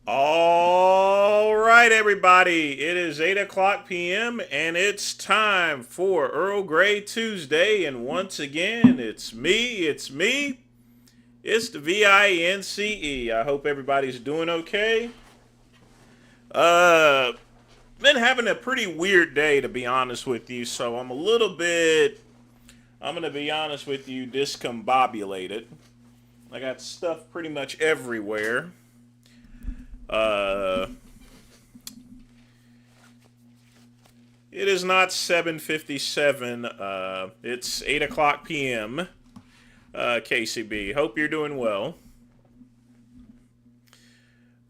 All right, everybody. It is 8 o'clock p.m. and it's time for Earl Grey Tuesday. And once again, it's me. It's the VINCE. I hope everybody's doing okay. Uh, been having a pretty weird day, to be honest with you. So I'm going to be honest with you, discombobulated. I got stuff pretty much everywhere. Uh, It is not 7:57. It's 8 o'clock p.m. KCB. Hope you're doing well.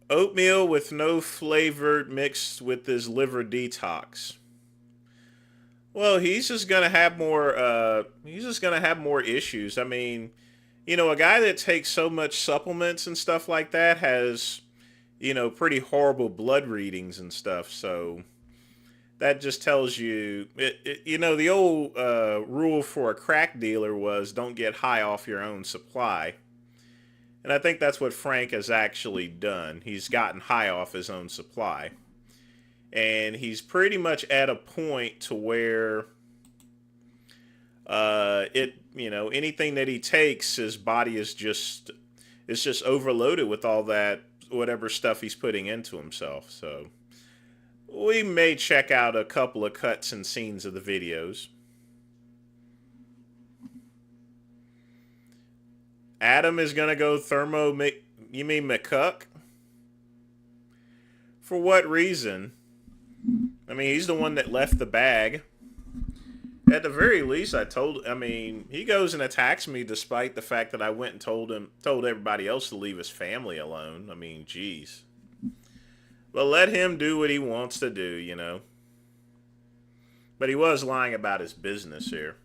Oatmeal with no flavor mixed with his liver detox. Well, he's just gonna have more. He's just gonna have more issues. I mean, a guy that takes so much supplements and stuff like that has, pretty horrible blood readings and stuff. So that just tells you, the old rule for a crack dealer was don't get high off your own supply. And I think that's what Frank has actually done. He's gotten high off his own supply. And he's pretty much at a point to where anything that he takes, his body is just overloaded with all that, whatever stuff he's putting into himself. So we may check out a couple of cuts and scenes of the videos. Adam is going to go you mean McCuck? For what reason? I mean, he's the one that left the bag. At the very least, he goes and attacks me despite the fact that I went and told everybody else to leave his family alone. I mean, geez. But let him do what he wants to do. But he was lying about his business here.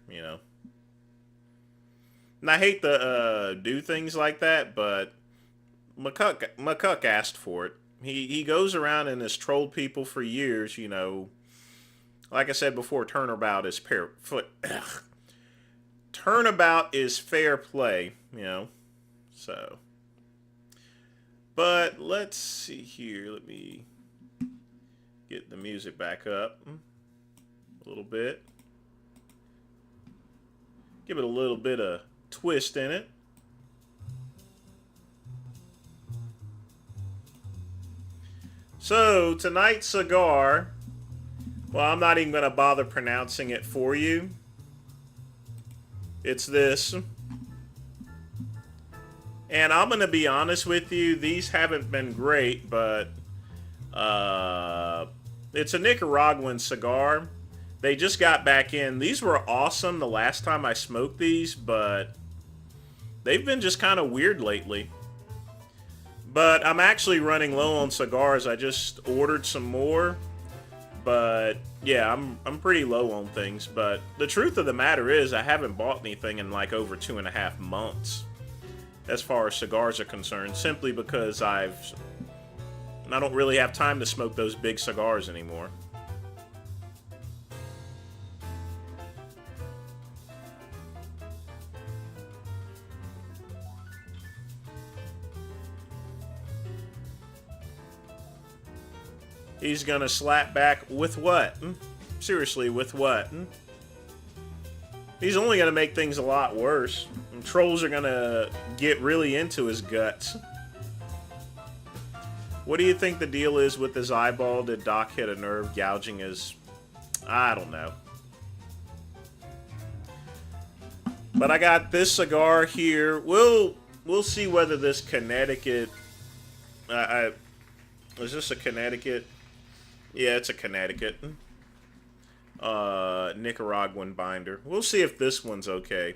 And I hate to do things like that, but McCuck asked for it. He goes around and has trolled people for years. Like I said before, turnabout is fair play. So. But let's see here. Let me get the music back up a little bit. Give it a little bit of twist in it. So, tonight's cigar, well, I'm not even going to bother pronouncing it for you. It's this. And I'm going to be honest with you, these haven't been great, but it's a Nicaraguan cigar. They just got back in. These were awesome the last time I smoked these, but they've been just kind of weird lately. But I'm actually running low on cigars. I just ordered some more. But yeah, I'm pretty low on things. But the truth of the matter is I haven't bought anything in like over 2.5 months. As far as cigars are concerned, simply because I don't really have time to smoke those big cigars anymore. He's gonna slap back with what? Seriously, with what? He's only gonna make things a lot worse. And trolls are gonna get really into his guts. What do you think the deal is with his eyeball? Did Doc hit a nerve gouging his... I don't know. But I got this cigar here. We'll see whether this Connecticut... is this a Connecticut? Yeah, it's a Connecticut. Nicaraguan binder. We'll see if this one's okay.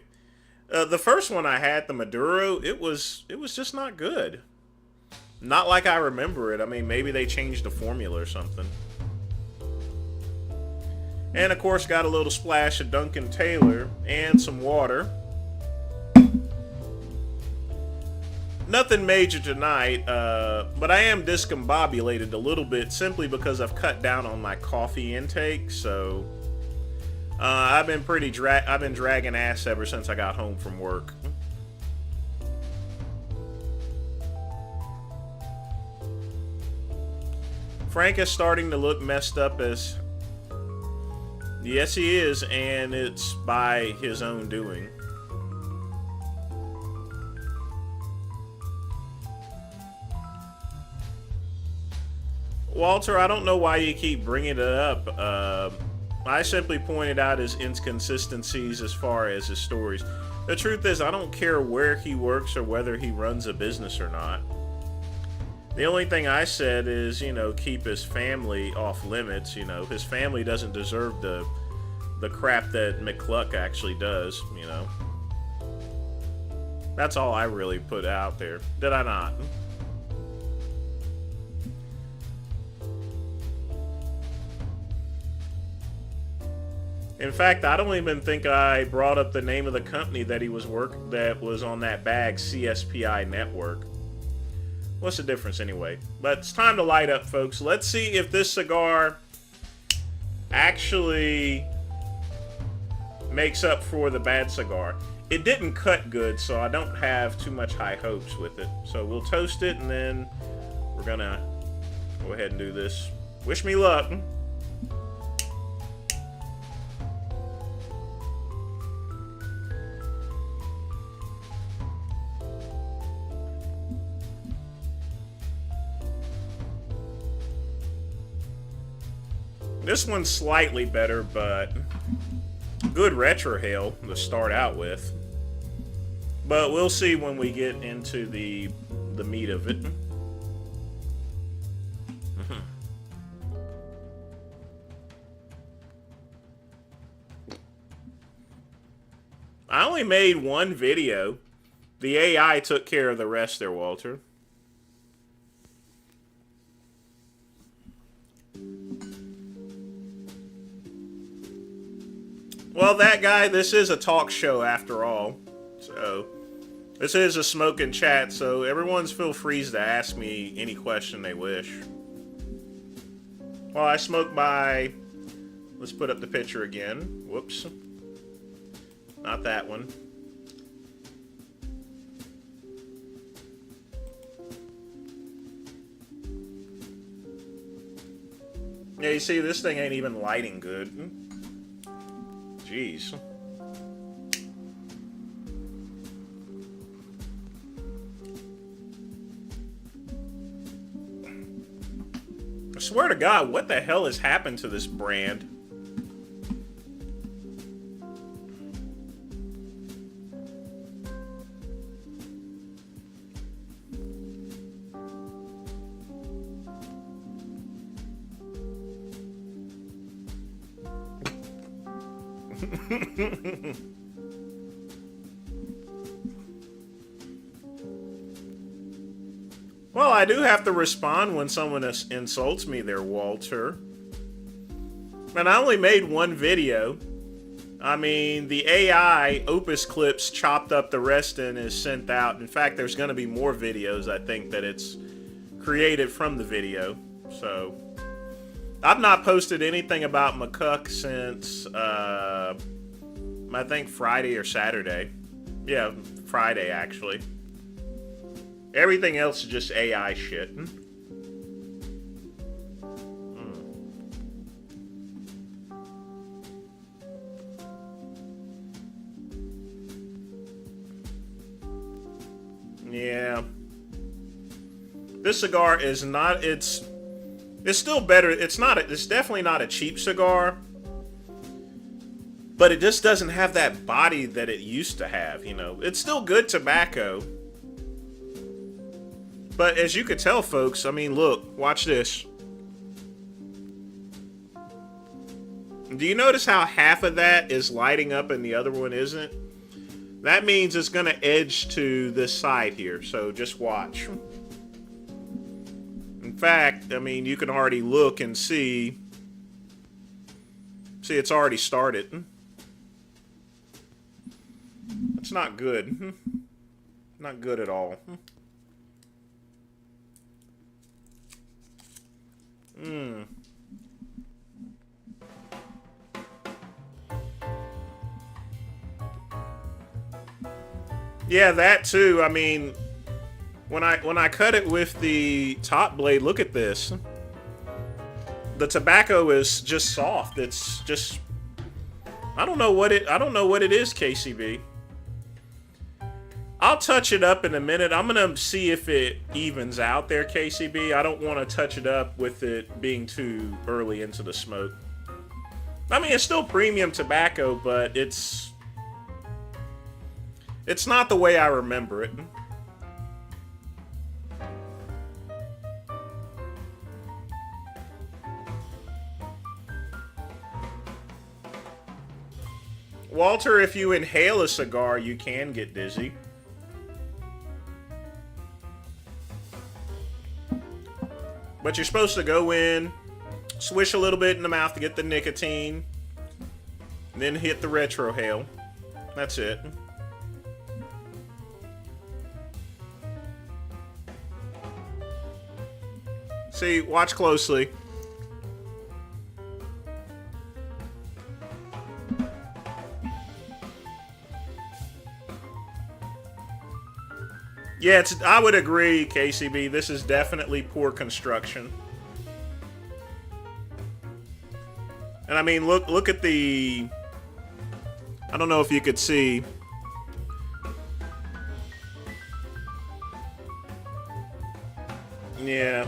The first one I had, the Maduro, it was just not good. Not like I remember it. I mean, maybe they changed the formula or something. And of course, got a little splash of Duncan Taylor and some water. Nothing major tonight, but I am discombobulated a little bit simply because I've cut down on my coffee intake. So I've been dragging ass ever since I got home from work. Frank is starting to look messed up as... Yes, he is, and it's by his own doing. Walter, I don't know why you keep bringing it up. I simply pointed out his inconsistencies as far as his stories. The truth is, I don't care where he works or whether he runs a business or not. The only thing I said is, you know, keep his family off limits. You know, his family doesn't deserve the crap that McCluck actually does, you know. That's all I really put out there. Did I not? In fact, I don't even think I brought up the name of the company that he was that was on that bag, CSPI Network. What's the difference anyway? But it's time to light up, folks. Let's see if this cigar actually makes up for the bad cigar. It didn't cut good, so I don't have too much high hopes with it. So we'll toast it, and then we're gonna go ahead and do this. Wish me luck. This one's slightly better, but good retrohale to start out with. But we'll see when we get into the meat of it. I only made one video. The AI took care of the rest there, Walter. Well, that guy, this is a talk show after all. So, this is a smoke and chat, so everyone's feel free to ask me any question they wish. Well, I smoke by... Let's put up the picture again. Whoops. Not that one. Yeah, you see, this thing ain't even lighting good. Jeez. I swear to God, what the hell has happened to this brand? Well, I do have to respond when someone insults me there, Walter. And I only made one video. I mean, the AI Opus Clips chopped up the rest and is sent out. In fact, there's going to be more videos, I think, that it's created from the video. So, I've not posted anything about McCuck since, I think Friday or Saturday. Yeah, Friday, actually. Everything else is just AI shit. Yeah. This cigar is not, it's still better. It's definitely not a cheap cigar. But it just doesn't have that body that it used to have, you know. It's still good tobacco. But as you could tell, folks, I mean, look, watch this. Do you notice how half of that is lighting up and the other one isn't? That means it's going to edge to this side here, so just watch. In fact, I mean, you can already look and see. See, it's already started. It's not good. Not good at all. Yeah, that too. I mean, when I cut it with the top blade, look at this. the tobacco is just soft. It's just I don't know what it is, KCB. I'll touch it up in a minute. I'm gonna see if it evens out there, KCB. I don't want to touch it up with it being too early into the smoke. I mean, it's still premium tobacco, but it's not the way I remember it. Walter, if you inhale a cigar, you can get dizzy. But you're supposed to go in, swish a little bit in the mouth to get the nicotine, then hit the retrohale. That's it. See, watch closely. Yeah, I would agree, KCB. This is definitely poor construction. And I mean, look at the... I don't know if you could see. Yeah.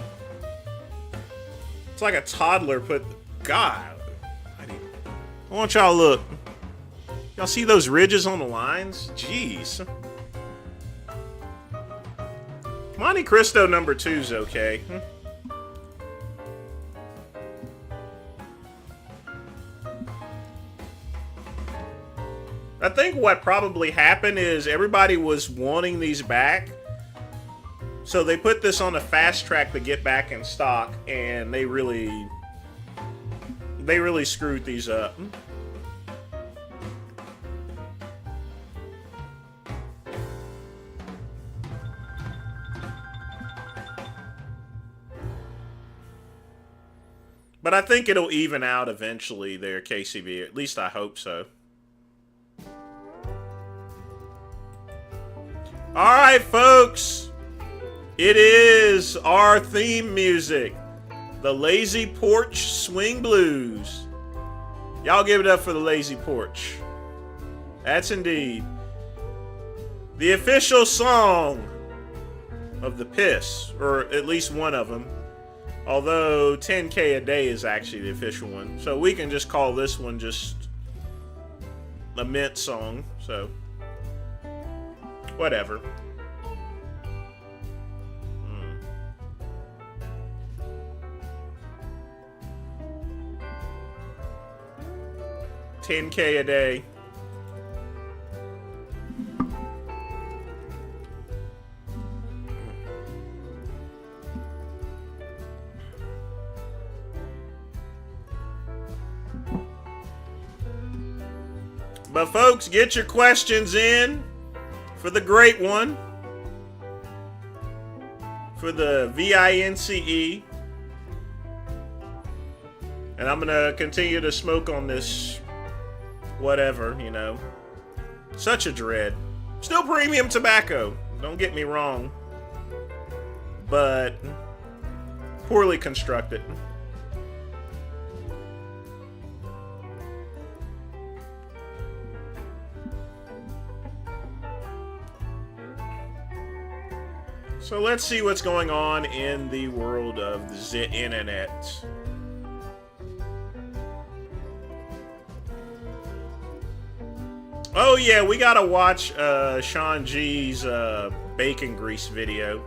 It's like a toddler put... God. I want y'all to look. Y'all see those ridges on the lines? Jeez. Monte Cristo number 2's okay. I think what probably happened is everybody was wanting these back. So they put this on a fast track to get back in stock, and they really screwed these up. But I think it'll even out eventually there, KCB. At least I hope so. Alright, folks. It is our theme music. The Lazy Porch Swing Blues. Y'all give it up for the Lazy Porch. That's indeed the official song of the Piss. Or at least one of them. Although 10K a day is actually the official one. So we can just call this one just a mint song. So, whatever. 10K a day. But folks, get your questions in for the great one. For the VINCE. And I'm going to continue to smoke on this whatever, you know. Such a dread. Still premium tobacco. Don't get me wrong. But poorly constructed. So let's see what's going on in the world of the internet. Oh yeah, we gotta watch Sean G's bacon grease video.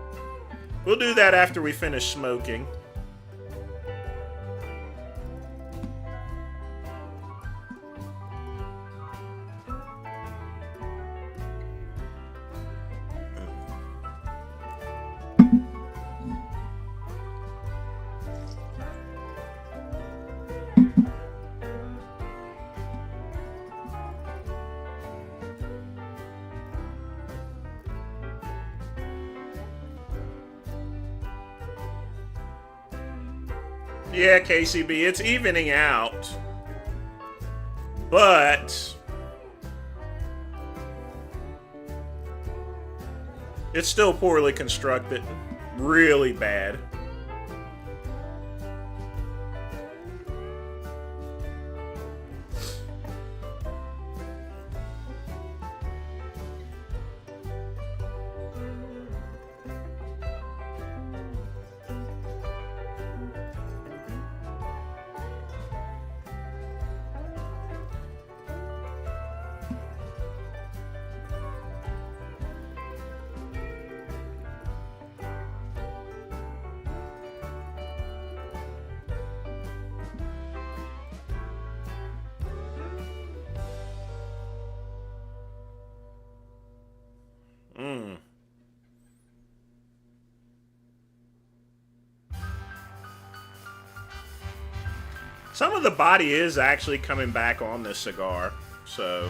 We'll do that after we finish smoking. Yeah, KCB, it's evening out. But it's still poorly constructed. Really bad. Some of the body is actually coming back on this cigar, so.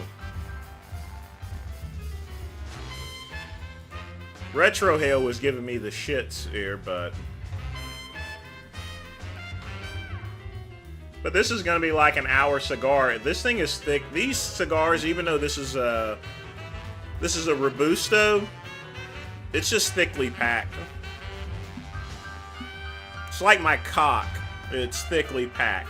Retro Hail was giving me the shits here, but this is gonna be like an hour cigar. This thing is thick. These cigars, even though this is a Robusto, it's just thickly packed. It's like my cock. It's thickly packed.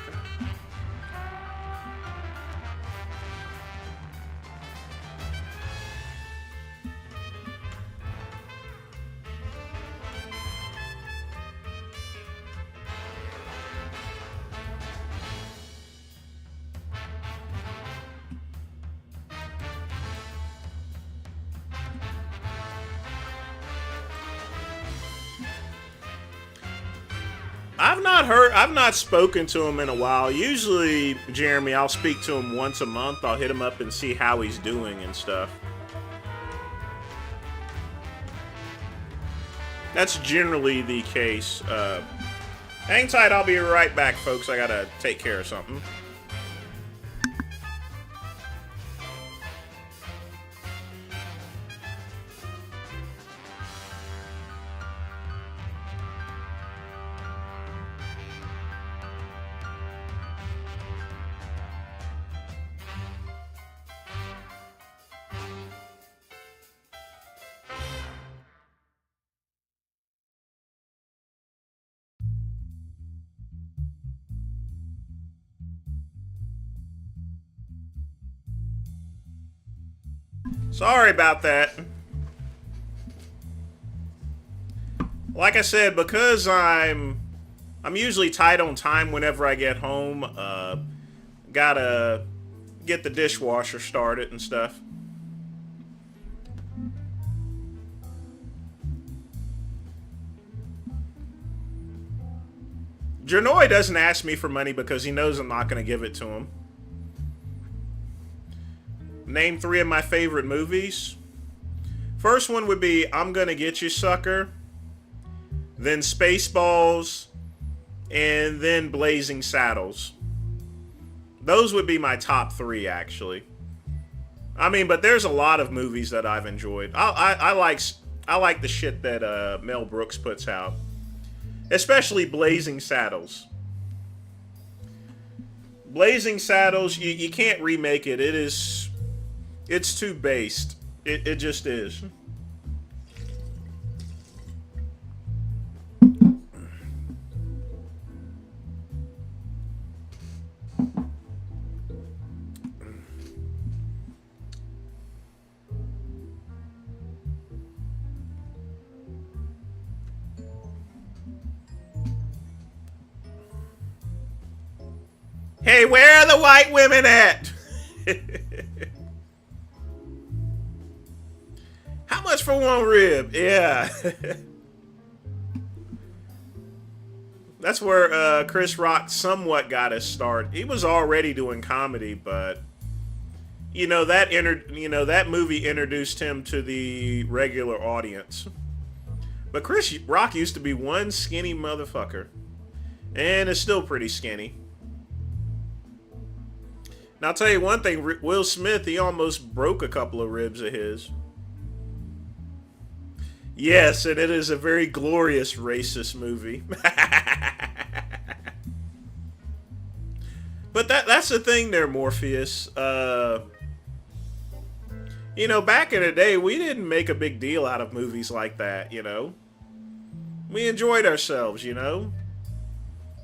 I've not spoken to him in a while. Usually, Jeremy, I'll speak to him once a month. I'll hit him up and see how he's doing and stuff. That's generally the case. Hang tight, I'll be right back, folks. I gotta take care of something. Sorry about that. Like I said, because I'm usually tight on time whenever I get home. Gotta get the dishwasher started and stuff. Jernoy doesn't ask me for money because he knows I'm not going to give it to him. Name 3 of my favorite movies. First one would be I'm Gonna Get You, Sucker. Then Spaceballs. And then Blazing Saddles. Those would be my top 3, actually. I mean, but there's a lot of movies that I've enjoyed. I like the shit that Mel Brooks puts out. Especially Blazing Saddles. Blazing Saddles, you can't remake it. It's too based. It just is. Hey, where are the white women at? How much for one rib? Yeah. That's where Chris Rock somewhat got his start. He was already doing comedy, but that movie introduced him to the regular audience. But Chris Rock used to be one skinny motherfucker, and is still pretty skinny. Now I'll tell you one thing, Will Smith, he almost broke a couple of ribs of his. Yes, and it is a very glorious racist movie. But that's the thing there, Morpheus. Back in the day, we didn't make a big deal out of movies like that, We enjoyed ourselves,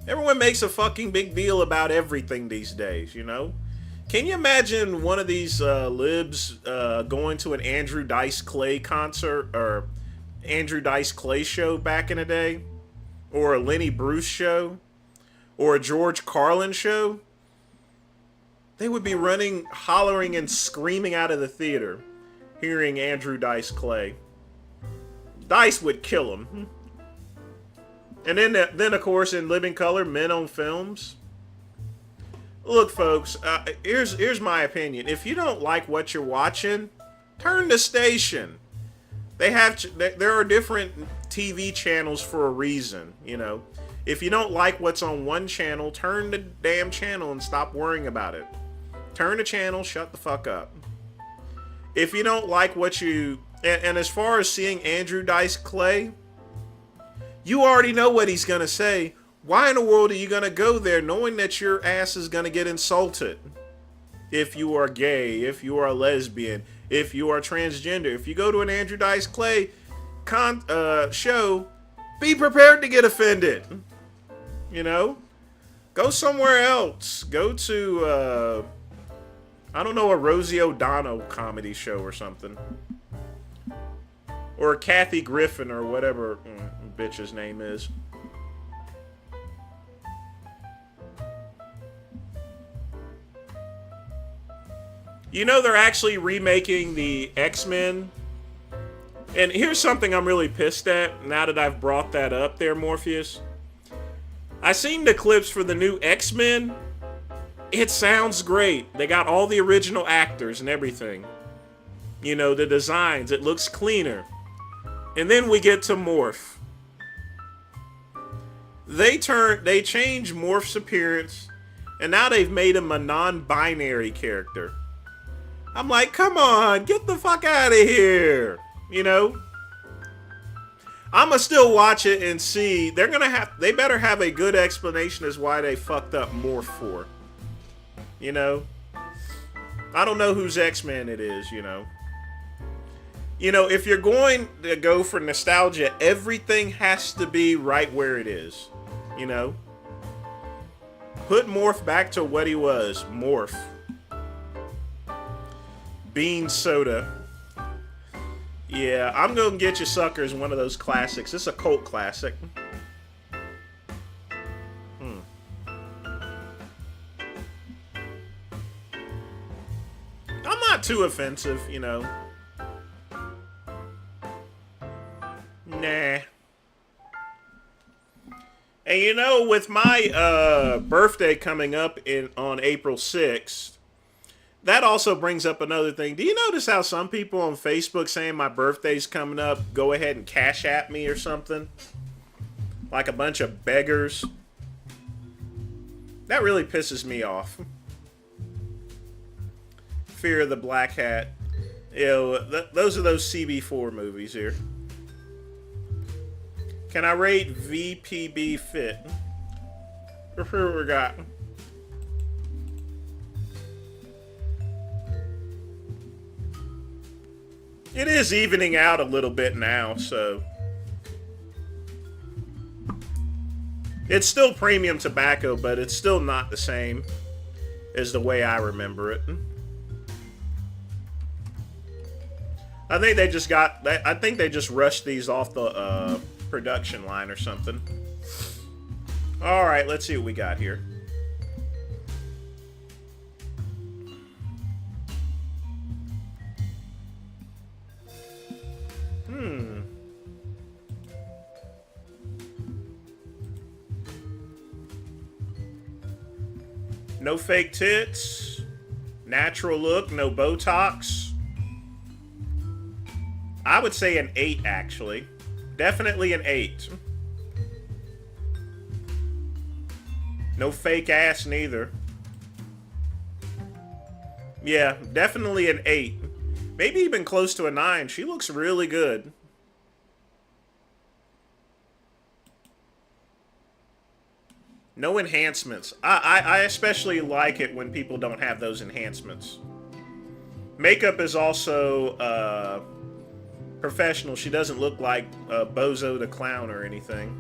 Everyone makes a fucking big deal about everything these days, Can you imagine one of these libs going to an Andrew Dice Clay concert or Andrew Dice Clay show back in the day? Or a Lenny Bruce show? Or a George Carlin show? They would be running, hollering, and screaming out of the theater hearing Andrew Dice Clay. Dice would kill him. And then of course, in living color, Men on Films. Look, folks, here's my opinion. If you don't like what you're watching, turn the station. There are different TV channels for a reason, If you don't like what's on one channel, turn the damn channel and stop worrying about it. Turn the channel, shut the fuck up. If you don't like what you... And as far as seeing Andrew Dice Clay, you already know what he's going to say. Why in the world are you going to go there knowing that your ass is going to get insulted? If you are gay, if you are a lesbian, if you are transgender, if you go to an Andrew Dice Clay show, be prepared to get offended. You know? Go somewhere else. Go to, I don't know, a Rosie O'Donnell comedy show or something. Or Kathy Griffin or whatever bitch's name is. You know they're actually remaking the X-Men. And here's something I'm really pissed at now that I've brought that up there, Morpheus. I seen the clips for the new X-Men. It sounds great. They got all the original actors and everything. You know, the designs. It looks cleaner. And then we get to Morph. They changed Morph's appearance, and now they've made him a non-binary character. I'm like, come on, get the fuck out of here. You know? I'ma still watch it and see. They better have a good explanation as why they fucked up Morph for. You know? I don't know whose X-Men it is, you know. You know, if you're going to go for nostalgia, everything has to be right where it is. You know? Put Morph back to what he was. Morph. Bean soda. Yeah, I'm gonna get you suckers one of those classics. It's a cult classic. I'm not too offensive, you know. Nah. And you know, with my birthday coming up on April 6th, that also brings up another thing. Do you notice how some people on Facebook saying my birthday's coming up, go ahead and cash at me or something? Like a bunch of beggars. That really pisses me off. Fear of the Black Hat. You know, those are those CB4 movies here. Can I rate VPB Fit? Who we got? It is evening out a little bit now, so... It's still premium tobacco, but it's still not the same as the way I remember it. I think they just rushed these off the production line or something. Alright, let's see what we got here. No fake tits. Natural look. No Botox. I would say an 8, actually. Definitely an 8. No fake ass, neither. Yeah, definitely an 8. Maybe even close to a 9. She looks really good. No enhancements. I especially like it when people don't have those enhancements. Makeup is also professional. She doesn't look like Bozo the Clown or anything.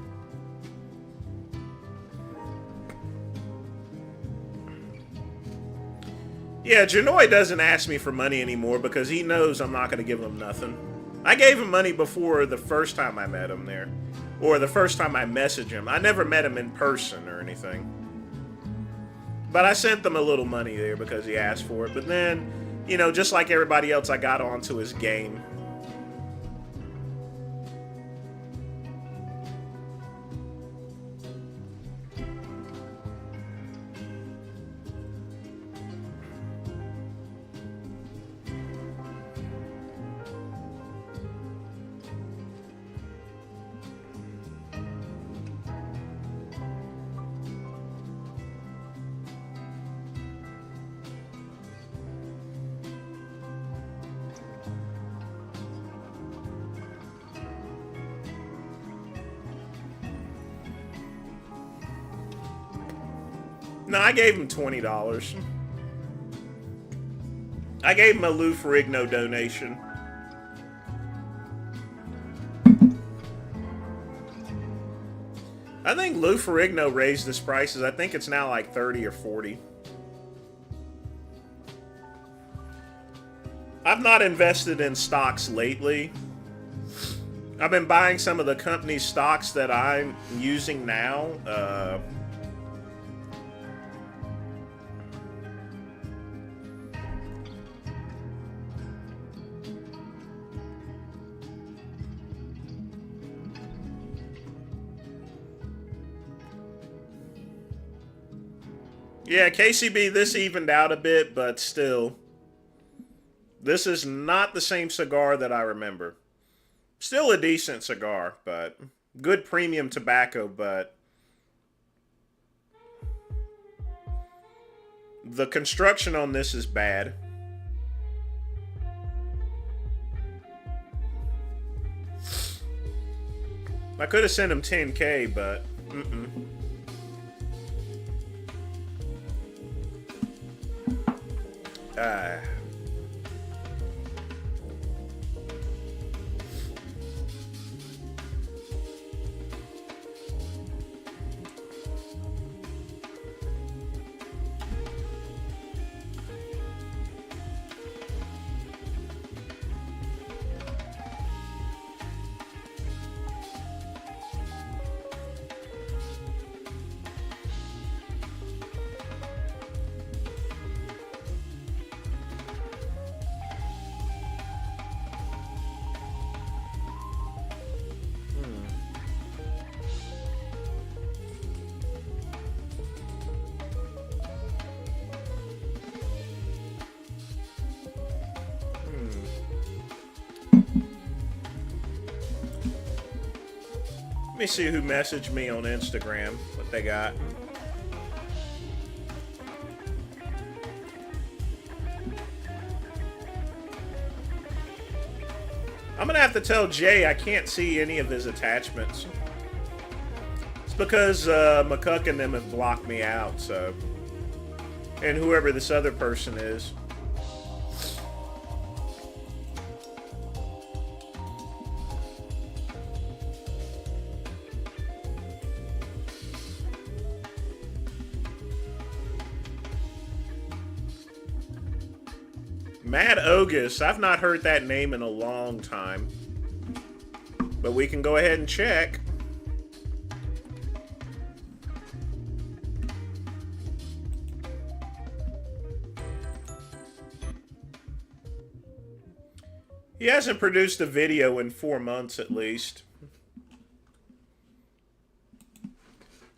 Yeah, Janoi doesn't ask me for money anymore because he knows I'm not going to give him nothing. I gave him money before the first time I met him there. Or the first time I messaged him. I never met him in person or anything. But I sent them a little money there because he asked for it. But then, you know, just like everybody else, I got onto his game. No, I gave him $20. I gave him a Lou Ferrigno donation. I think Lou Ferrigno raised his prices. I think it's now like 30 or 40. I've not invested in stocks lately. I've been buying some of the company stocks that I'm using now. Yeah, KCB, this evened out a bit, but still. This is not the same cigar that I remember. Still a decent cigar, but good premium tobacco, but the construction on this is bad. I could have sent him 10K, but Ah. Let me see who messaged me on Instagram, what they got. I'm gonna have to tell Jay I can't see any of his attachments. It's because McCuck and them have blocked me out, so. And whoever this other person is. Mad Ogus. I've not heard that name in a long time. But we can go ahead and check. He hasn't produced a video in 4 months at least.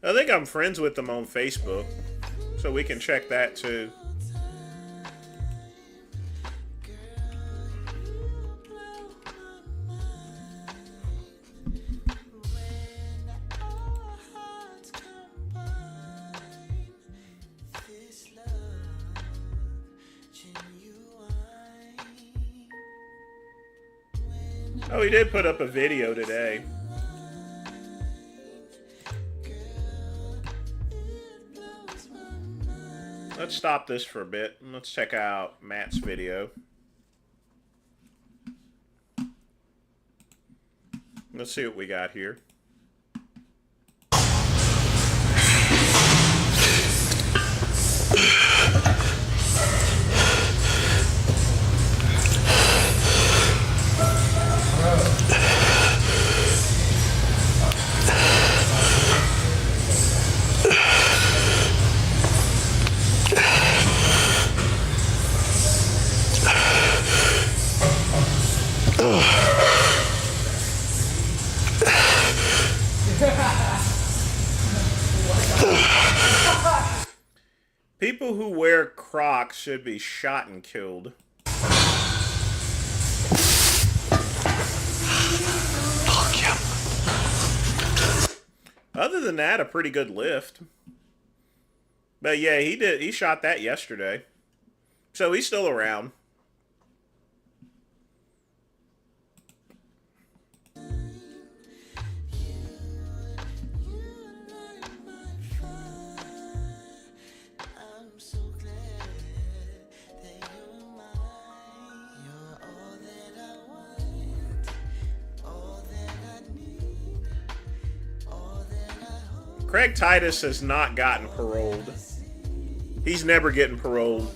I think I'm friends with him on Facebook. So we can check that too. Oh, he did put up a video today. Let's stop this for a bit and let's check out Matt's video. Let's see what we got here. People who wear Crocs should be shot and killed. Other than that, a pretty good lift. But yeah, he shot that yesterday. So he's still around. Craig Titus has not gotten paroled. He's never getting paroled.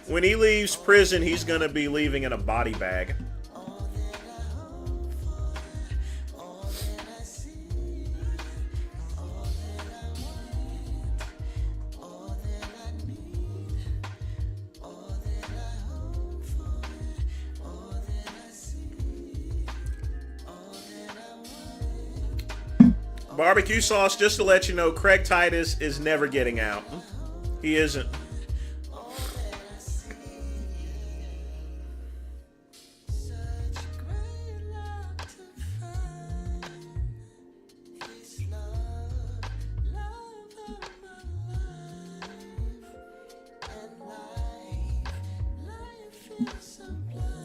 When he leaves prison, he's gonna be leaving in a body bag. Barbecue sauce, just to let you know, Craig Titus is never getting out. He isn't.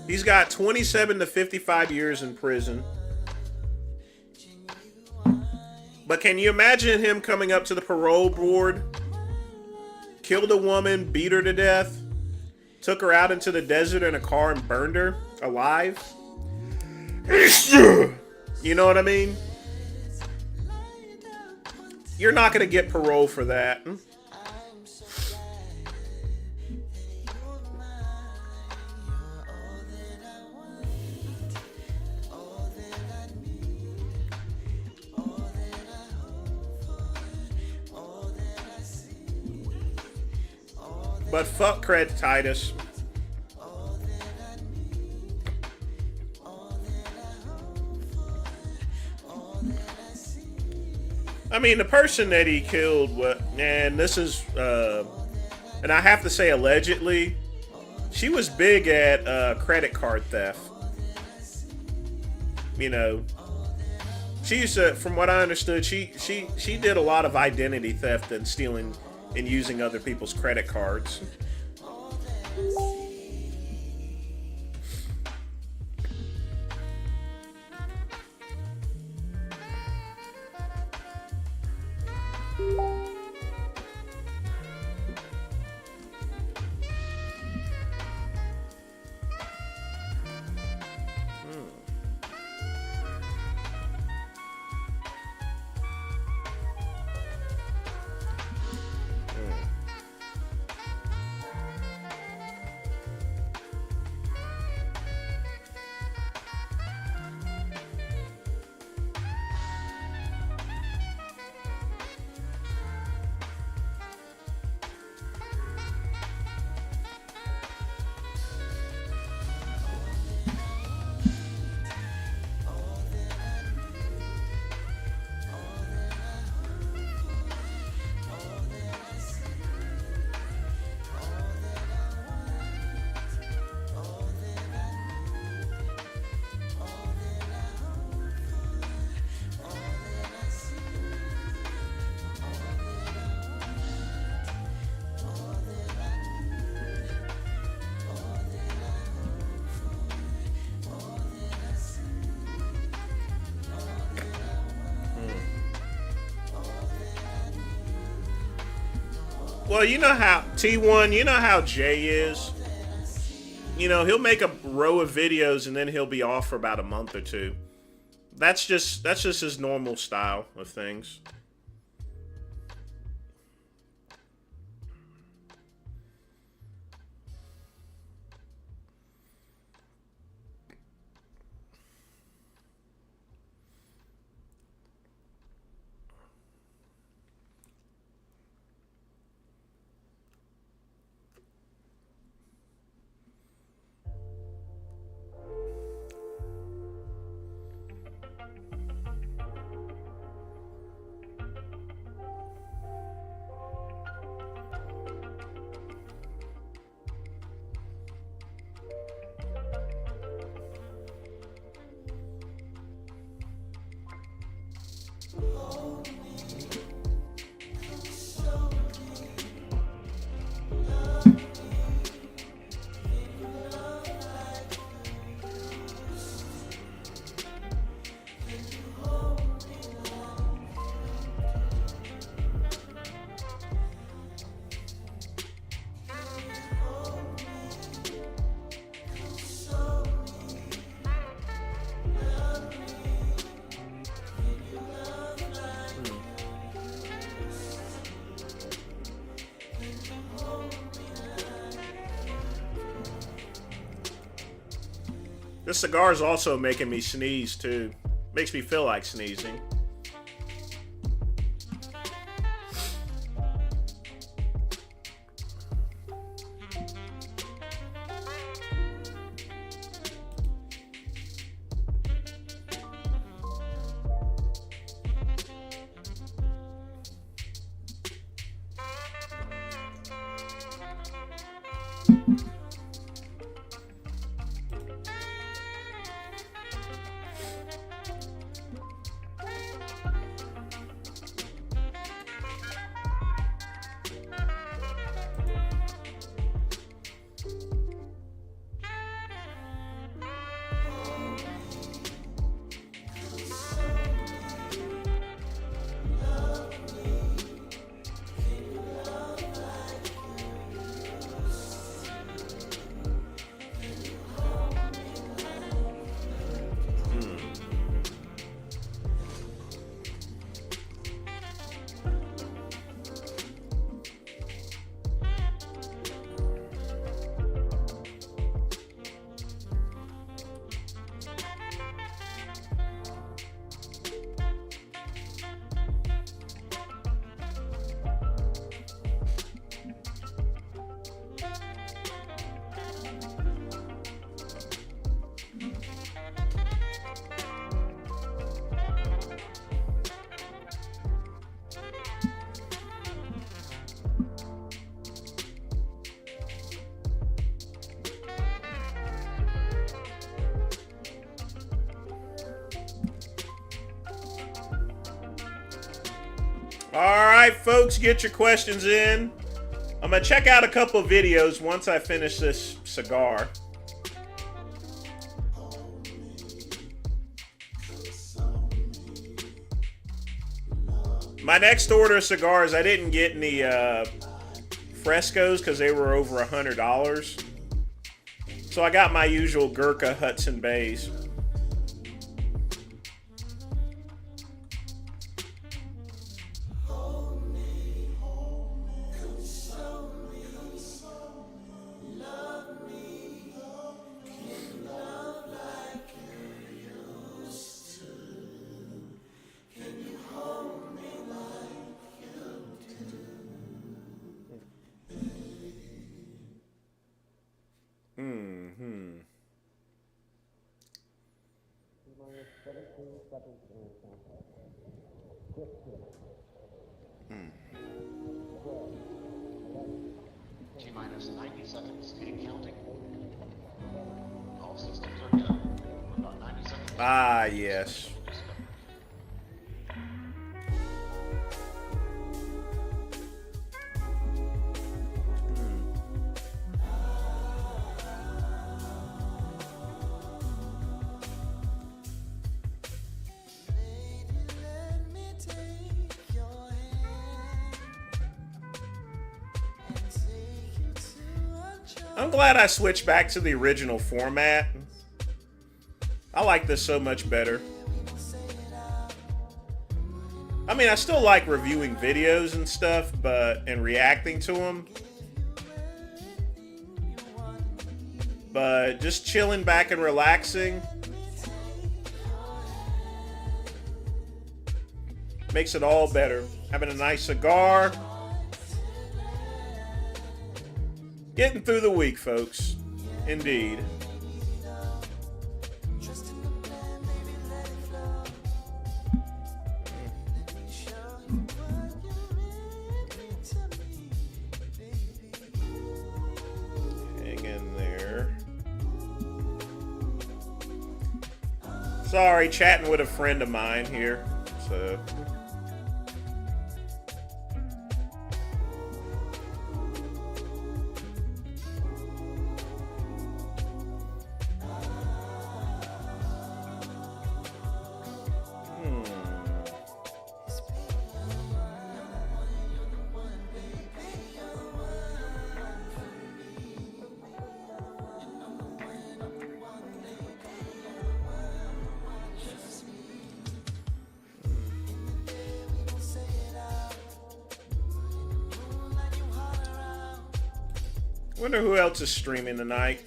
He's got 27 to 55 years in prison. But can you imagine him coming up to the parole board, killed a woman, beat her to death, took her out into the desert in a car and burned her alive? You know what I mean? You're not going to get parole for that. But fuck Craig Titus. I mean, the person that he killed, and this is, and I have to say allegedly, she was big at credit card theft. You know, she used to, from what I understood, she did a lot of identity theft and stealing and using other people's credit cards. Well, you know how T1, you know how Jay is. You know, he'll make a row of videos and then he'll be off for about a month or two. That's just his normal style of things. This cigar is also making me sneeze too. Makes me feel like sneezing. Alright, folks, get your questions in. I'm going to check out a couple of videos once I finish this cigar. My next order of cigars, I didn't get any Frescos because they were over $100. So I got my usual Gurkha Hudson Bays. T-minus 90 seconds and counting. All systems are go. About 90 seconds. Ah, yes. I'm glad I switched back to the original format. I like this so much better. I mean, I still like reviewing videos and stuff, and reacting to them. But just chilling back and relaxing makes it all better. Having a nice cigar. Getting through the week, folks. Indeed. Hang in there. Sorry, chatting with a friend of mine here. So... Wonder who else is streaming tonight.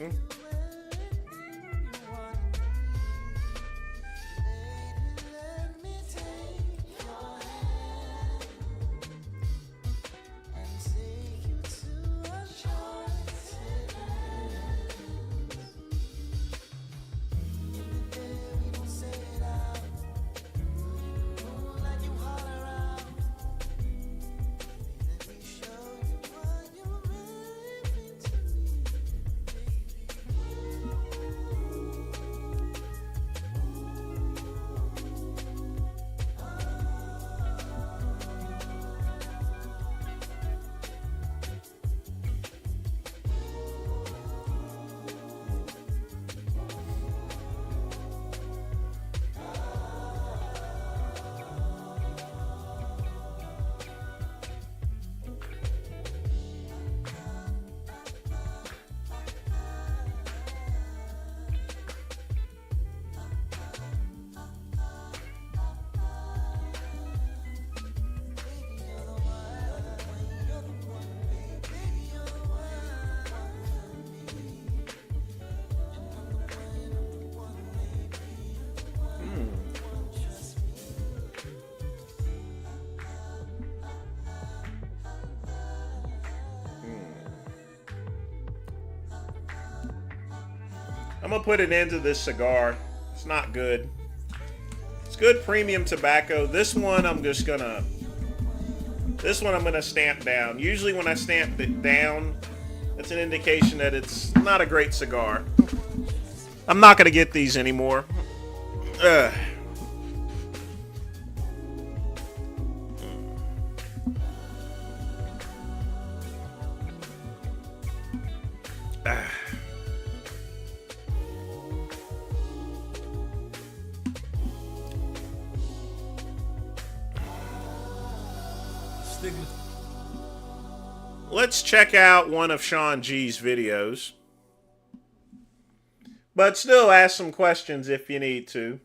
I'm gonna put an end to this cigar. It's not good. It's good premium tobacco. This one I'm gonna stamp down. Usually when I stamp it down, that's an indication that it's not a great cigar. I'm not gonna get these anymore. Ugh. Let's check out one of Sean G's videos. But still ask some questions if you need to.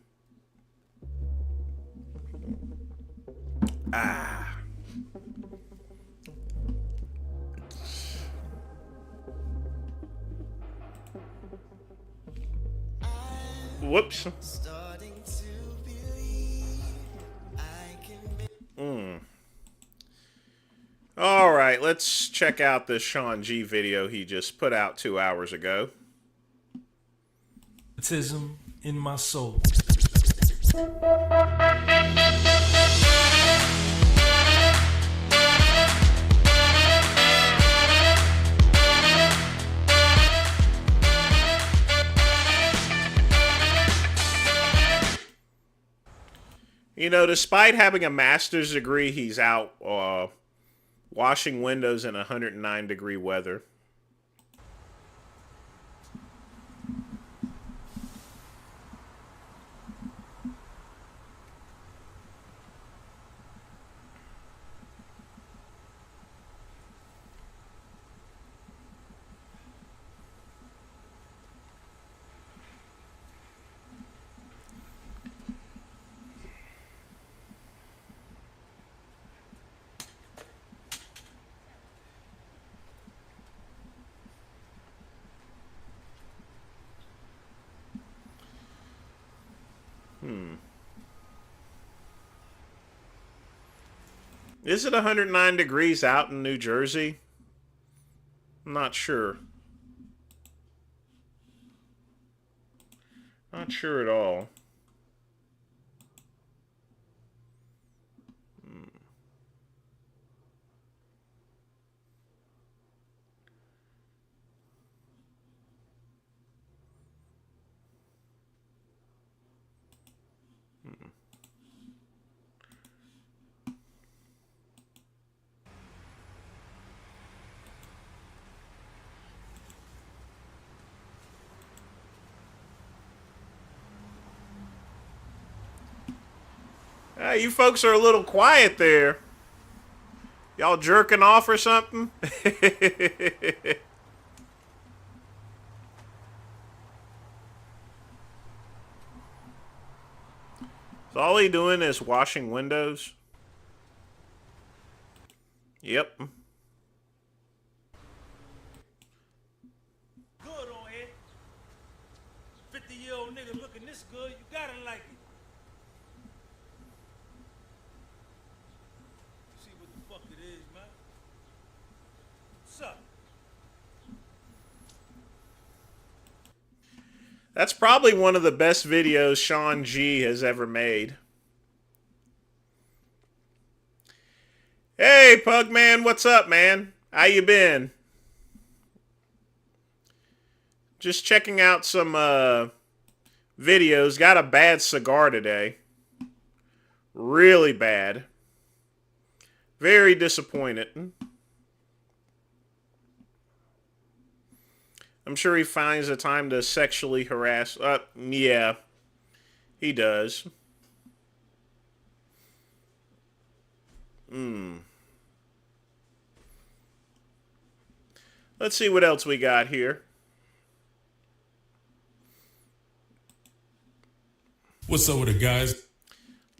Whoops. Alright, let's check out this Sean G video he just put out 2 hours ago. In my soul. You know, despite having a master's degree, he's out washing windows in 109-degree weather. Is it 109 degrees out in New Jersey? I'm not sure. Not sure at all. You folks are a little quiet there. Y'all jerking off or something? So all he doing is washing windows? Yep. Good on here. 50-year-old nigga looking this good, you gotta like it. See what the fuck it is, man. What's up? That's probably one of the best videos Sean G has ever made. Hey, Pugman, what's up, man? How you been? Just checking out some videos. Got a bad cigar today. Really bad. Very disappointed. I'm sure he finds the time to sexually harass. Yeah, he does. Let's see what else we got here. What's up with it, guys?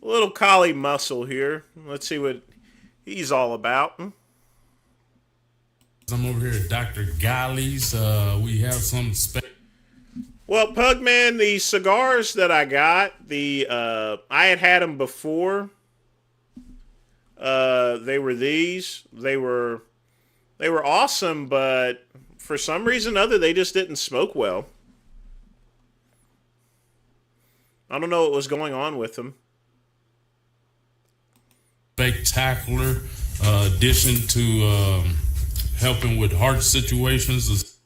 A little collie muscle here. Let's see what he's all about. I'm over here at Dr. Golly's. We have some Well, Pugman, the cigars that I got, I had them before. They were these. They were awesome, but for some reason or other, they just didn't smoke well. I don't know what was going on with him. Spectacular addition to helping with heart situations.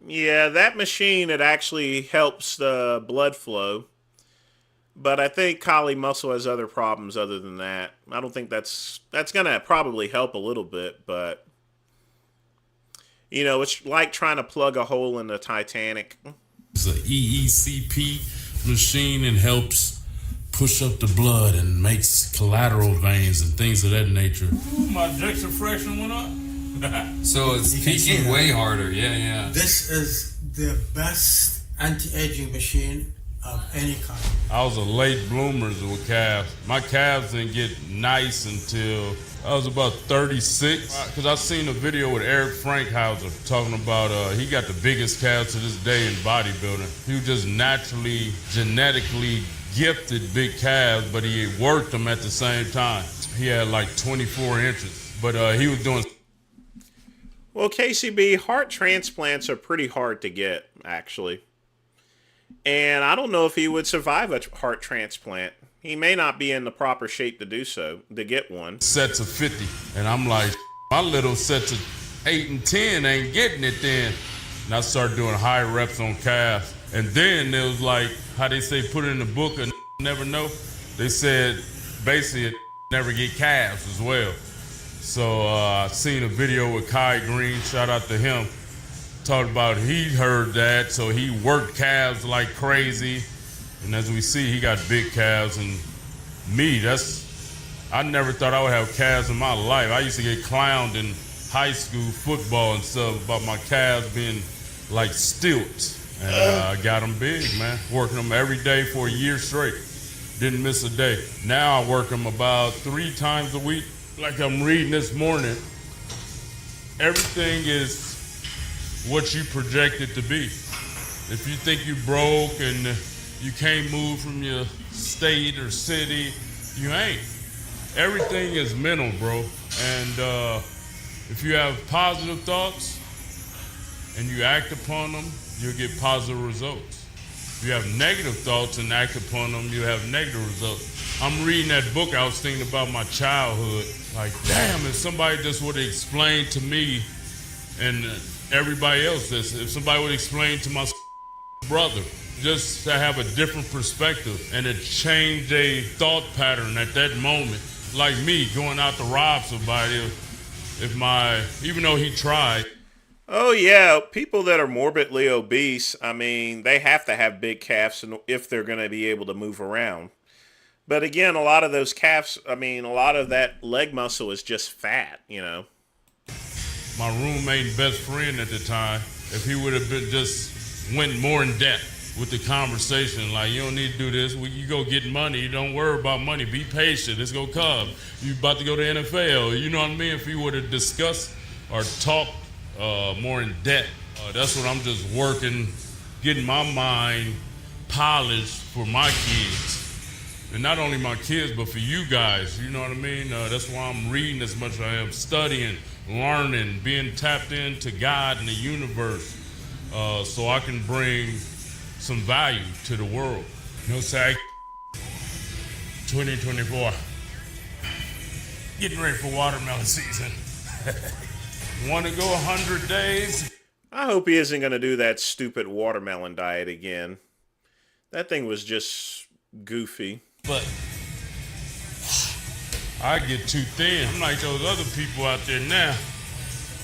Yeah, that machine, it actually helps the blood flow. But I think Kali Muscle has other problems other than that. I don't think that's going to probably help a little bit, but you know, it's like trying to plug a hole in the Titanic. It's an EECP machine and helps push up the blood and makes collateral veins and things of that nature. Ooh, my ejection fraction went up. So it's peaking way harder. Yeah. This is the best anti-aging machine of any kind. I was a late bloomer with calves. My calves didn't get nice until I was about 36. Because I seen a video with Eric Frankhauser talking about he got the biggest calves to this day in bodybuilding. He was just naturally, genetically gifted big calves, but he worked them at the same time. He had like 24 inches, but he was doing. Well, KCB, heart transplants are pretty hard to get, actually. And I don't know if he would survive a heart transplant. He may not be in the proper shape to do so, to get one. Sets of 50. And I'm like, my little sets of 8 and 10 ain't getting it then. And I started doing high reps on calves. And then it was like, how they say, put it in the book and never know. They said, basically, never get calves as well. So I seen a video with Kai Green, shout out to him. Talked about he heard that, so he worked calves like crazy. And as we see, he got big calves. And me, I never thought I would have calves in my life. I used to get clowned in high school football and stuff about my calves being like stilts. And I got them big, man. Working them every day for a year straight. Didn't miss a day. Now I work them about 3 times a week. Like I'm reading this morning, everything is what you project it to be. If you think you broke and you can't move from your state or city, you ain't. Everything is mental, bro. And if you have positive thoughts and you act upon them, you'll get positive results. If you have negative thoughts and act upon them, you'll have negative results. I'm reading that book, I was thinking about my childhood. Like, damn, if somebody just would have explained to me and everybody else this, if somebody would explain to my brother, just to have a different perspective and to change a thought pattern at that moment. Like me going out to rob somebody, even though he tried. Oh, yeah. People that are morbidly obese, I mean, they have to have big calves if they're going to be able to move around. But again, a lot of those calves, I mean, a lot of that leg muscle is just fat, you know. My roommate and best friend at the time, if he would have been just went more in depth with the conversation, like, you don't need to do this, you go get money, you don't worry about money, be patient, it's gonna come. You about to go to NFL, you know what I mean? If he would have discussed or talked more in depth, that's what I'm just working, getting my mind polished for my kids. And not only my kids, but for you guys, you know what I mean? That's why I'm reading as much as I am, studying, learning, being tapped into God and the universe, so I can bring some value to the world. No sag. 2024. Getting ready for watermelon season. Want to go 100 days? I hope he isn't going to do that stupid watermelon diet again. That thing was just goofy. But I get too thin. I'm like those other people out there now.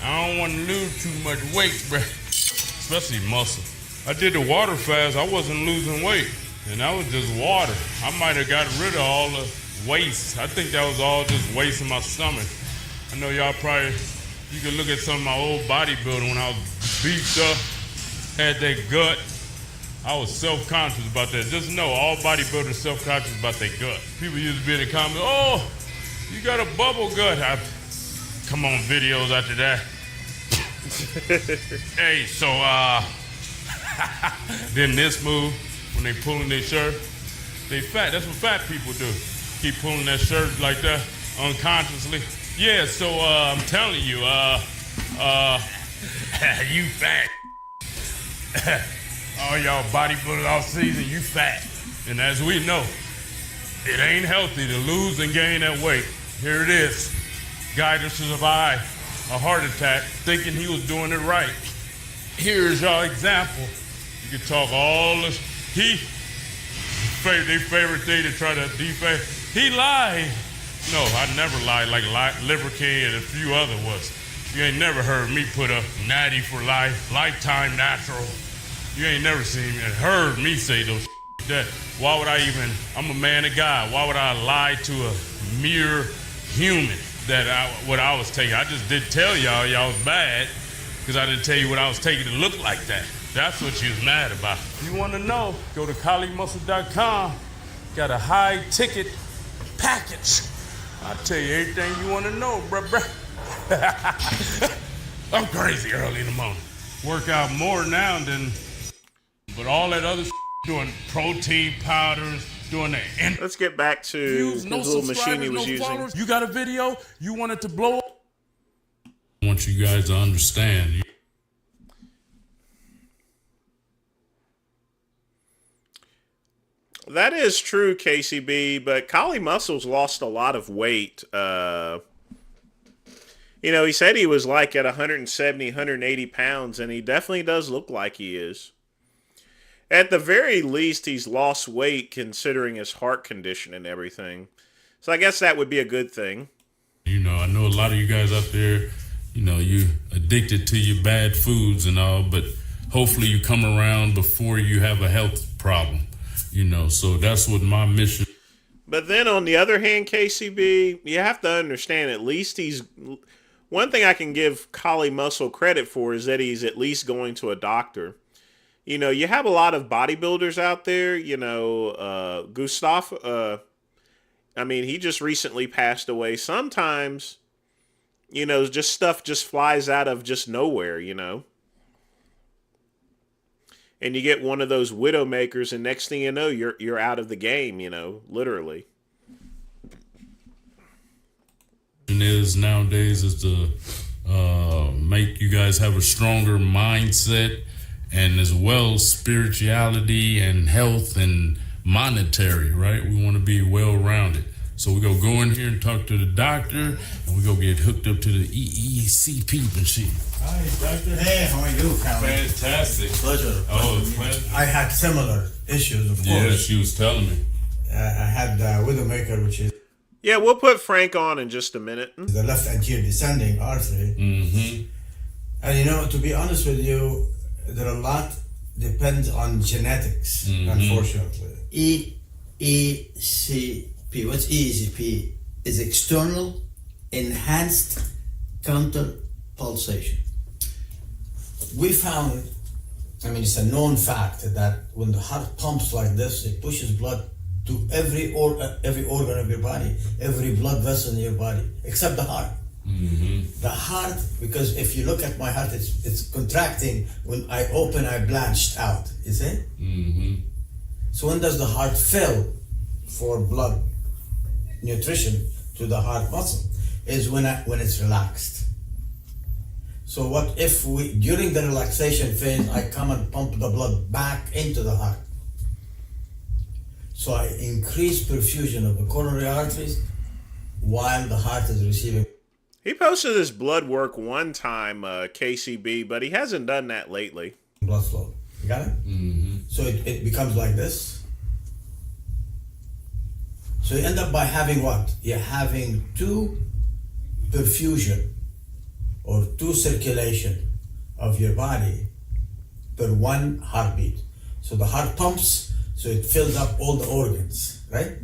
I don't want to lose too much weight, bro. Especially muscle. I did the water fast. I wasn't losing weight. And that was just water. I might have got rid of all the waste. I think that was all just waste in my stomach. I know y'all probably, you can look at some of my old bodybuilding when I was beefed up, had that gut. I was self-conscious about that. Just know, all bodybuilders self-conscious about their gut. People used to be in the comments, oh, you got a bubble gut. I come on videos after that. Hey, so, then this move, when they pulling their shirt, they fat. That's what fat people do. Keep pulling that shirt like that unconsciously. Yeah, so, I'm telling you, you fat. all y'all bodybuilders all season, you fat. And as we know, it ain't healthy to lose and gain that weight. Here it is. Guy that survived a heart attack thinking he was doing it right. Here's your example. You can talk all this. Their favorite thing to try to defame. He lied. No, I never lied like Liver King and a few other was. You ain't never heard me put a natty for life, lifetime natural. You ain't never seen me and heard me say those that. Why would I even, I'm a man of God. Why would I lie to a mere human that what I was taking? I just did tell y'all was bad because I didn't tell you what I was taking to look like that. That's what you was mad about. If you want to know, go to colleaguemuscle.com. Got a high ticket package. I'll tell you everything you want to know, bruh. I'm crazy early in the morning. Work out more now than, but all that other doing protein powders, doing the Let's get back to his little machine he was using. Followers. You got a video? You want it to blow up? I want you guys to understand. That is true, KCB, but Collie Muscles lost a lot of weight. He said he was like at 170, 180 pounds, and he definitely does look like he is. At the very least, he's lost weight considering his heart condition and everything. So I guess that would be a good thing. I know a lot of you guys out there, you addicted to your bad foods and all, but hopefully you come around before you have a health problem. So that's what my mission. But then on the other hand, KCB, you have to understand at least one thing I can give Collie Muscle credit for is that he's at least going to a doctor. You have a lot of bodybuilders out there, Gustav, he just recently passed away. Sometimes, just stuff just flies out of just nowhere, And you get one of those widow makers, and next thing you know, you're out of the game, literally. Is nowadays is to make you guys have a stronger mindset, and as well spirituality and health and monetary, right? We want to be well-rounded. So we're going to go in here and talk to the doctor, and we're going to get hooked up to the EECP machine. Hi, doctor. Hey, how are you, Calvin? Fantastic. Pleasure. Oh, it's pleasure. I had similar issues, of course. Yeah, she was telling me. I had Widowmaker, which is Yeah, we'll put Frank on in just a minute. the left anterior descending artery. Mm-hmm. And to be honest with you, there are a lot depends on genetics, unfortunately. EECP. What's EECP? Is external enhanced counter pulsation. We found, it's a known fact that when the heart pumps like this, it pushes blood to every organ of your body, every blood vessel in your body, except the heart. Mm-hmm. The heart, because if you look at my heart, it's contracting. When I open, I blanched out. You see? Mm-hmm. So when does the heart fill for blood nutrition to the heart muscle? Is when it's relaxed. So what if during the relaxation phase, I come and pump the blood back into the heart? So I increase perfusion of the coronary arteries while the heart is receiving. He posted his blood work one time, KCB, but he hasn't done that lately. Blood flow. You got it? Mm-hmm. So it becomes like this. So you end up by having what? You're having two perfusion or two circulation of your body per one heartbeat. So the heart pumps, so it fills up all the organs, right?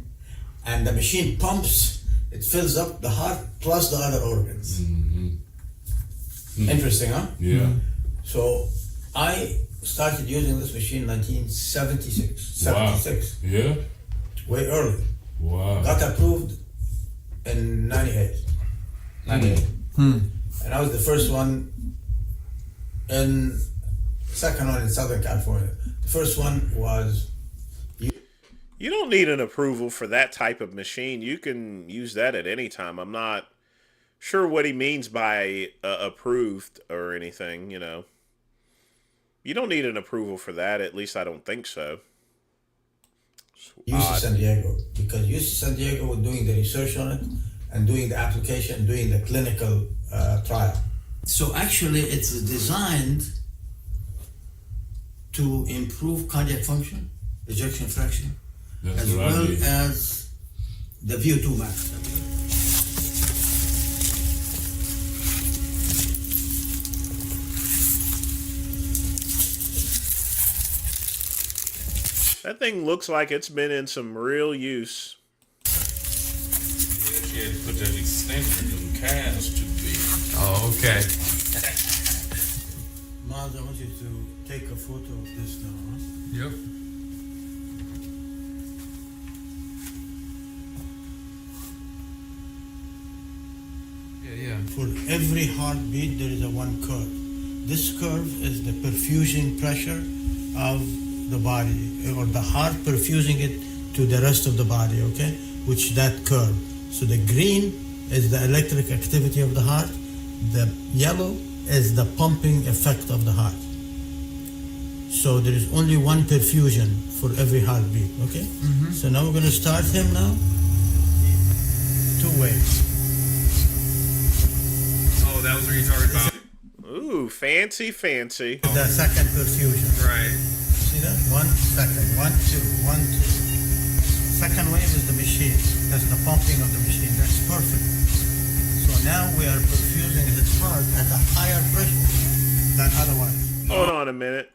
And the machine pumps, it fills up the heart plus the other organs. Mm-hmm. Mm-hmm. Interesting, huh? Yeah. Mm-hmm. So I started using this machine in 1976. 76. Wow. Yeah? Way early. Wow. Got approved in 98. 98. Hmm. And I was the first one second one in Southern California. The first one was... You don't need an approval for that type of machine. You can use that at any time. I'm not sure what he means by approved or anything, You don't need an approval for that. At least I don't think so. UC San Diego, because UC San Diego was doing the research on it and doing the application, doing the clinical trial. So actually, it's designed to improve cardiac function, ejection fraction, That's as what I well need. as the VO2 max. That thing looks like it's been in some real use. She had to put that extender in them calves to be. Oh, okay. Miles, I want you to take a photo of this now. Huh? Yep. Yeah. For every heartbeat, there is a one curve. This curve is the perfusion pressure of the body, or the heart perfusing it to the rest of the body, okay? Which that curve. So the green is the electric activity of the heart. The yellow is the pumping effect of the heart. So there is only one perfusion for every heartbeat, okay? So now we're going to start him now. 2 waves. Oh, that was what you're talking about. Ooh, fancy. The second perfusion. Right. See that? 1 second. 1, 2, 1, 2. Second wave is the machine. That's the pumping of the machine. That's perfect. So now we are perfusing his heart at a higher pressure than otherwise. Hold on a minute.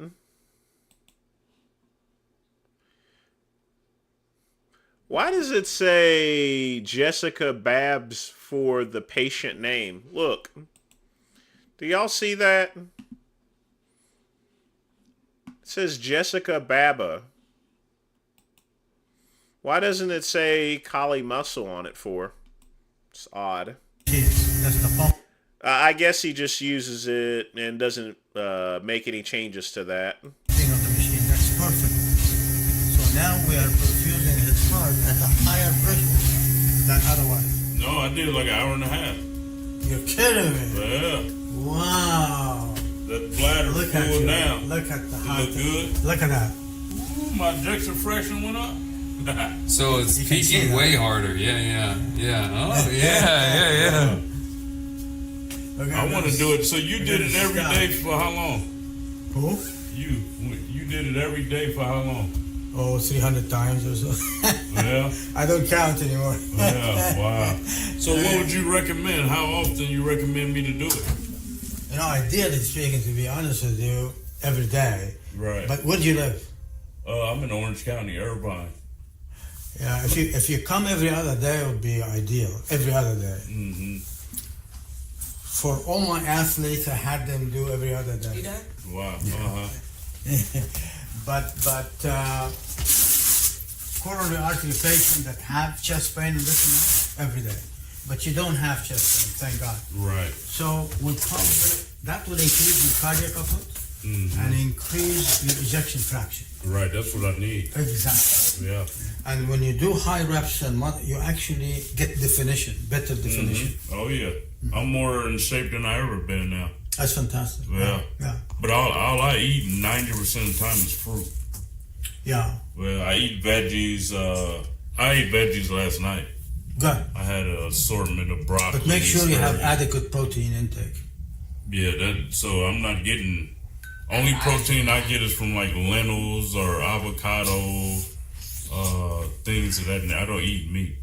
Why does it say Jessica Babs for the patient name? Look. Do y'all see that? It says Jessica Baba. Why doesn't it say Kali Muscle on it for? It's odd. That's the pump. I guess he just uses it and doesn't make any changes to that. Thing of the machine. That's perfect. So now we are perfusing his heart at a higher pressure than otherwise. No, I did like an hour and a half. You're kidding me. Yeah. Wow. That bladder Look at full you. now. Look at the You heart. look good. Look at that. Ooh, my ejection fraction went up. So it's You can see peaking that. way harder. Yeah. Oh, yeah. Look at I want to this. do it. So you did it every Stop. day for how long? Who? You did it every day for how long? Oh, 300 times or so. Yeah. I don't count anymore. Yeah. Wow. So what would you recommend? How often you recommend me to do it? You know, ideally speaking, to be honest with you, every day. Right. But where do you live? I'm in Orange County, Irvine. Yeah, if you come every other day, it would be ideal. Every other day. Mm-hmm. For all my athletes, I had them do every other day. Wow. Uh-huh. But coronary artery patients that have chest pain and this and that, every day. But you don't have chest pain, thank God. Right. So that will increase your cardiac output Mm-hmm. and increase your ejection fraction. Right. That's what I need. Exactly. Yeah. And when you do high reps and you actually get definition, better definition. Mm-hmm. Oh yeah. I'm more in shape than I ever been now. That's fantastic. Yeah. Yeah. But all I eat 90% of the time is fruit. Yeah. Well, I eat veggies. I ate veggies last night. Good. I had an assortment of broccoli. But make sure you have asparagus. adequate protein intake. Yeah, so I'm not getting. Only protein I get is from like lentils or avocado, things of that. I don't eat meat.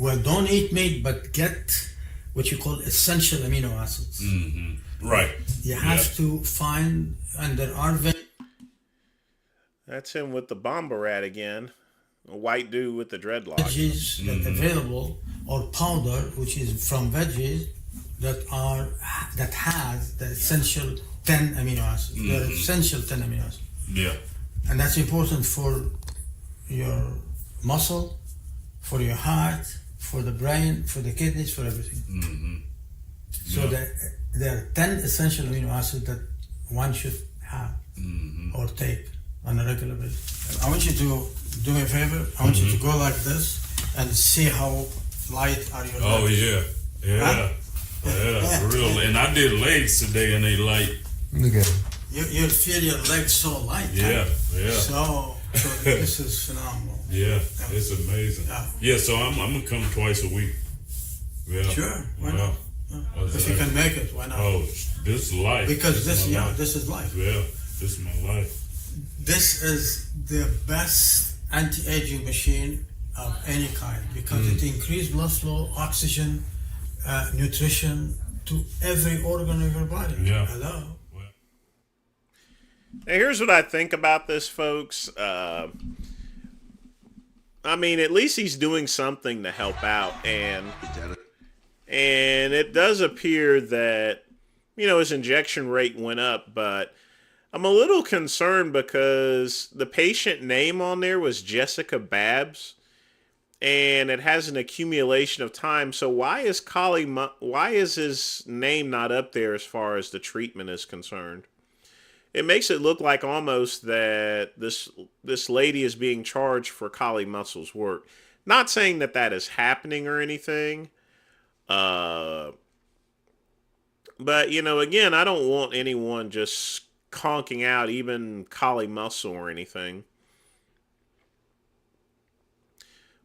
Well, don't eat meat, but get what you call essential amino acids. Mm-hmm. Right. You have to find, and there are That's him with the bomber rat again. A white dude with the dreadlocks. veggies that available, or powder, which is from veggies that has the essential 10 amino acids. The essential 10 amino acids. Yeah. And that's important for your muscle, for your heart, for the brain, for the kidneys, for everything. Mm-hmm. So Yeah. there are 10 essential amino acids that one should have or take on a regular basis. I want you to do me a favor. I want you to go like this and see how light are your Oh legs. yeah. Yeah. Huh? Yeah. For real. And I did legs today and they light. Look at it. you feel your legs so light. Yeah, right? yeah. So this is phenomenal. Yeah, it's amazing. Yeah. Yeah, so I'm gonna come twice a week. Yeah. Sure, why Yeah. not? Yeah. If you can make it, why not? Oh, this is life. Because this, my yeah, life. this is life. Yeah, this is my life. This is the best anti-aging machine of any kind because it increases blood flow, oxygen, nutrition to every organ of your body. Yeah. Hello. Now, here's what I think about this, folks. I mean, at least he's doing something to help out, and it does appear that, you know, his injection rate went up, but I'm a little concerned because the patient name on there was Jessica Babs, and it has an accumulation of time. So why is his name not up there as far as the treatment is concerned? It makes it look like almost that this lady is being charged for Kali Muscle's work. Not saying that that is happening or anything. But, you know, again, I don't want anyone just conking out even Kali Muscle or anything.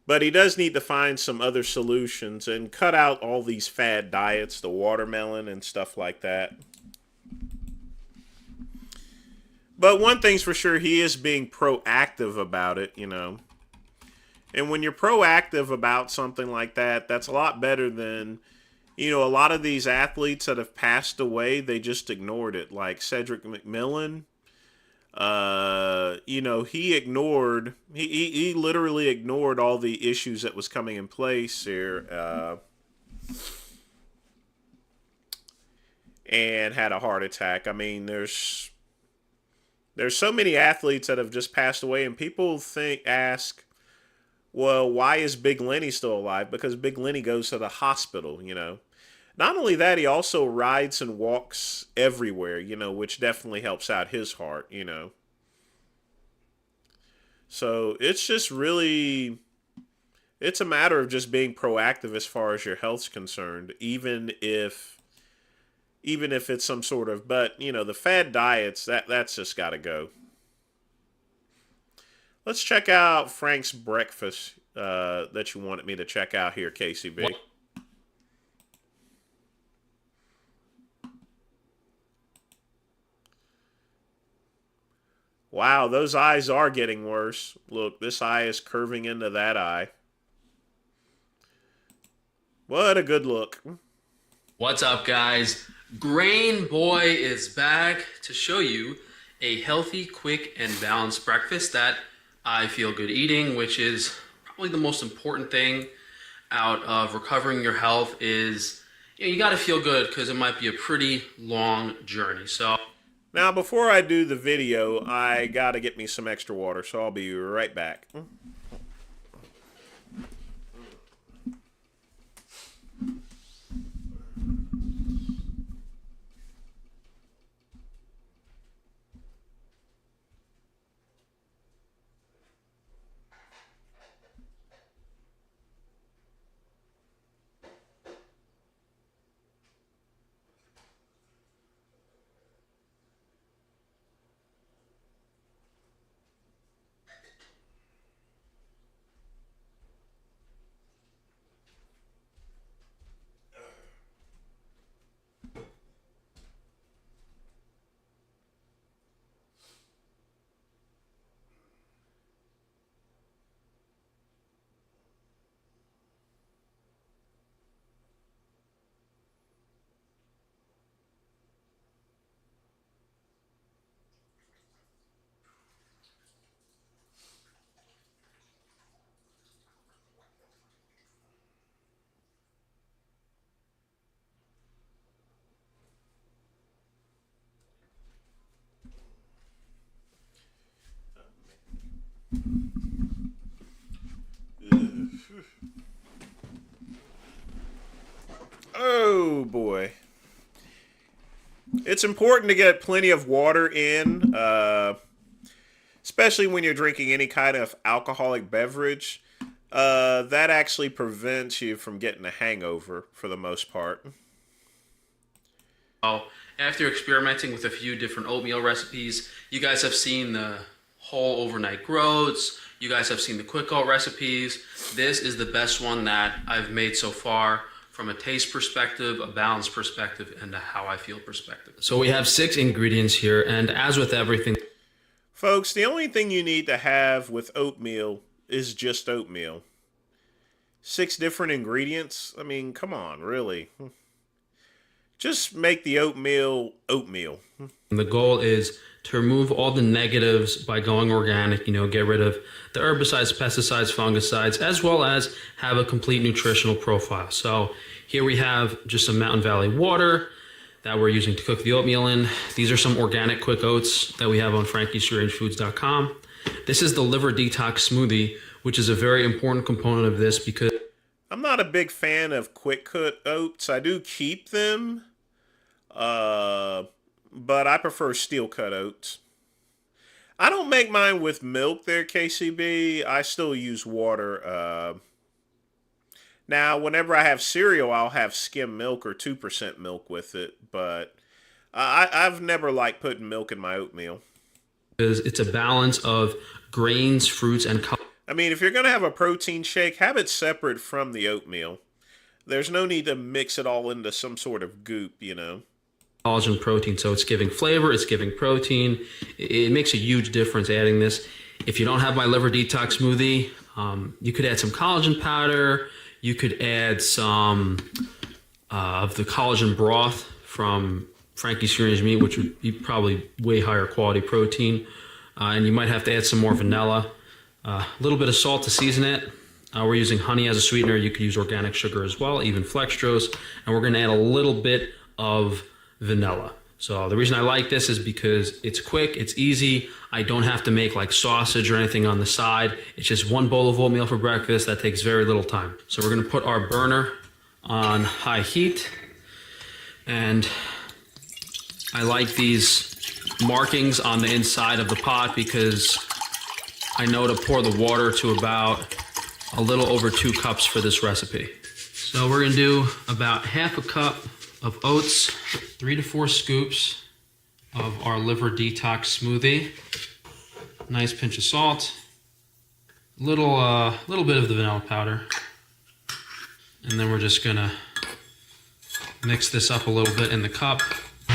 But he does need to find some other solutions and cut out all these fad diets, the watermelon and stuff like that. But one thing's for sure, he is being proactive about it, you know. And when you're proactive about something like that, that's a lot better than, you know, a lot of these athletes that have passed away, they just ignored it. Like Cedric McMillan, you know, he literally ignored all the issues that was coming in place here, and had a heart attack. I mean, there's so many athletes that have just passed away, and people ask, well, why is Big Lenny still alive? Because Big Lenny goes to the hospital, you know. Not only that, he also rides and walks everywhere, you know, which definitely helps out his heart, you know. So it's just really, it's a matter of just being proactive as far as your health's concerned, even if it's some sort of, but, you know, the fad diets, that's just got to go. Let's check out Frank's breakfast that you wanted me to check out here, KCB. What? Wow, those eyes are getting worse. Look, this eye is curving into that eye. What a good look. What's up, guys? Grain Boy is back to show you a healthy, quick, and balanced breakfast that I feel good eating, which is probably the most important thing out of recovering your health is, you know, you got to feel good because it might be a pretty long journey. So now, before I do the video, I got to get me some extra water, so I'll be right back. Oh boy. It's important to get plenty of water in, especially when you're drinking any kind of alcoholic beverage. That actually prevents you from getting a hangover for the most part. Well, after experimenting with a few different oatmeal recipes, you guys have seen the whole overnight groats, you guys have seen the quick oat recipes. This is the best one that I've made so far from a taste perspective, a balance perspective, and a how I feel perspective. So we have 6 ingredients here, and as with everything, Folks, the only thing you need to have with oatmeal is just oatmeal. 6 different ingredients? I mean, come on, really. Just make the oatmeal oatmeal. the goal is to remove all the negatives by going organic, get rid of the herbicides, pesticides, fungicides, as well as have a complete nutritional profile. So here we have just some Mountain Valley water that we're using to cook the oatmeal in. These are some organic quick oats that we have on frankiesfreerangefoods.com. This is the liver detox smoothie, which is a very important component of this because I'm not a big fan of quick cut oats. I do keep them, but I prefer steel cut oats. I don't make mine with milk there, KCB. I still use water. Now, whenever I have cereal, I'll have skim milk or 2% milk with it, but I've never liked putting milk in my oatmeal. it's a balance of grains, fruits, and I mean, if you're going to have a protein shake, have it separate from the oatmeal. There's no need to mix it all into some sort of goop, collagen protein. So it's giving flavor, it's giving protein. It makes a huge difference adding this. If you don't have my liver detox smoothie, you could add some collagen powder. You could add some of the collagen broth from Frankie's Free Range Meat, which would be probably way higher quality protein. And you might have to add some more vanilla. A little bit of salt to season it. We're using honey as a sweetener. You could use organic sugar as well, even flextrose. And we're going to add a little bit of vanilla. So the reason I like this is because it's quick, it's easy. I don't have to make like sausage or anything on the side. It's just one bowl of oatmeal for breakfast. That takes very little time. So we're going to put our burner on high heat. And I like these markings on the inside of the pot because I know to pour the water to about a little over 2 cups for this recipe. So we're gonna do about half a cup of oats, 3 to 4 scoops of our liver detox smoothie, nice pinch of salt, little bit of the vanilla powder, and then we're just gonna mix this up a little bit in the cup.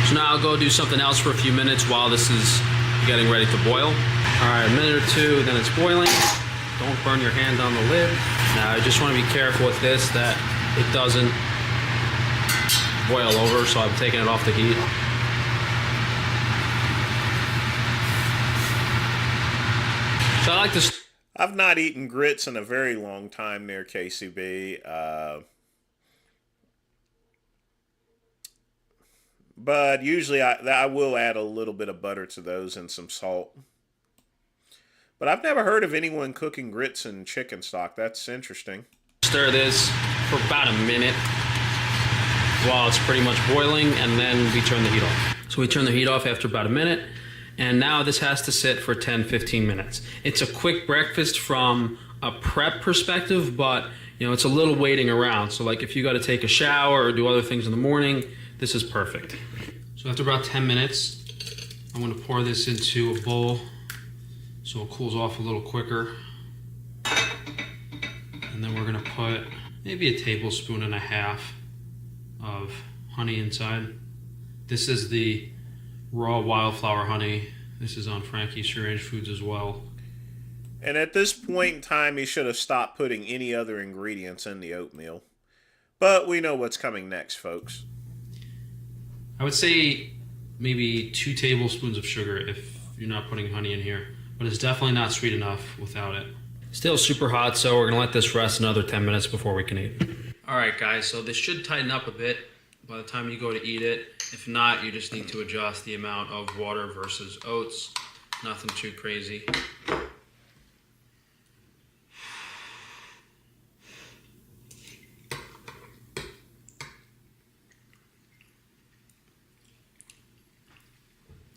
So now I'll go do something else for a few minutes while this is getting ready to boil. All right, a minute or 2, then it's boiling. Don't burn your hand on the lid. Now I just want to be careful with this that it doesn't boil over, so I'm taking it off the heat. So I like this. I've not eaten grits in a very long time there, KCB. But usually I will add a little bit of butter to those and some salt. But I've never heard of anyone cooking grits in chicken stock. That's interesting. Stir this for about a minute while it's pretty much boiling, and then we turn the heat off. So we turn the heat off after about a minute, and now this has to sit for 10-15 minutes. It's a quick breakfast from a prep perspective, but it's a little waiting around. So like if you got to take a shower or do other things in the morning, this is perfect. So after about 10 minutes, I'm going to pour this into a bowl so it cools off a little quicker. And then we're going to put maybe a tablespoon and a half of honey inside. This is the raw wildflower honey. This is on Frankie's Free Range Foods as well. And at this point in time, he should have stopped putting any other ingredients in the oatmeal. But we know what's coming next, folks. I would say maybe 2 tablespoons of sugar if you're not putting honey in here. But it's definitely not sweet enough without it. Still super hot, so we're gonna let this rest another 10 minutes before we can eat. All right, guys, so this should tighten up a bit by the time you go to eat it. If not, you just need to adjust the amount of water versus oats. Nothing too crazy.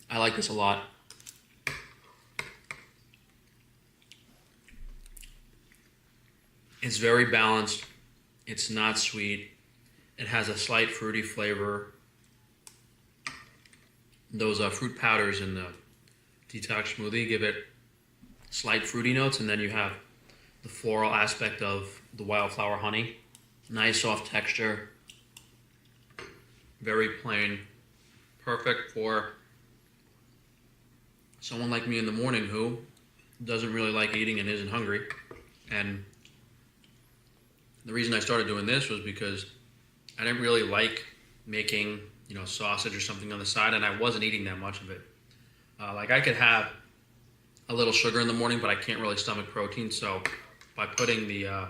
I like this a lot. It's very balanced. It's not sweet. It has a slight fruity flavor. those fruit powders in the detox smoothie give it slight fruity notes, and then you have the floral aspect of the wildflower honey. Nice soft texture, very plain, perfect for someone like me in the morning who doesn't really like eating and isn't hungry. And the reason I started doing this was because I didn't really like making, sausage or something on the side, and I wasn't eating that much of it. Like I could have a little sugar in the morning, but I can't really stomach protein. So by putting the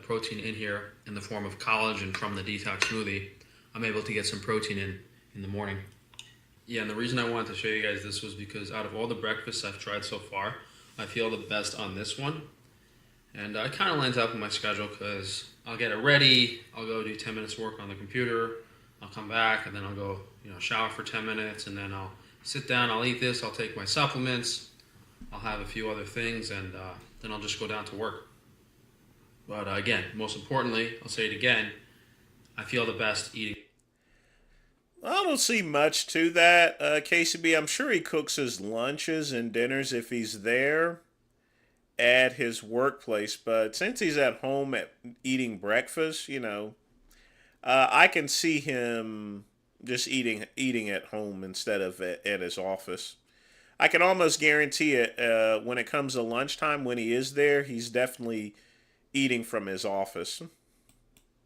protein in here in the form of collagen from the detox smoothie, I'm able to get some protein in the morning. Yeah, and the reason I wanted to show you guys this was because out of all the breakfasts I've tried so far, I feel the best on this one. And it kind of lines up with my schedule because I'll get it ready, I'll go do 10 minutes work on the computer, I'll come back, and then I'll go shower for 10 minutes, and then I'll sit down, I'll eat this, I'll take my supplements, I'll have a few other things, and then I'll just go down to work. But again, most importantly, I'll say it again, I feel the best eating. I don't see much to that, KCB. I'm sure he cooks his lunches and dinners if he's there at his workplace, but since he's at home eating breakfast, I can see him just eating at home instead of at his office. I can almost guarantee it. When it comes to lunchtime, when he is there, he's definitely eating from his office.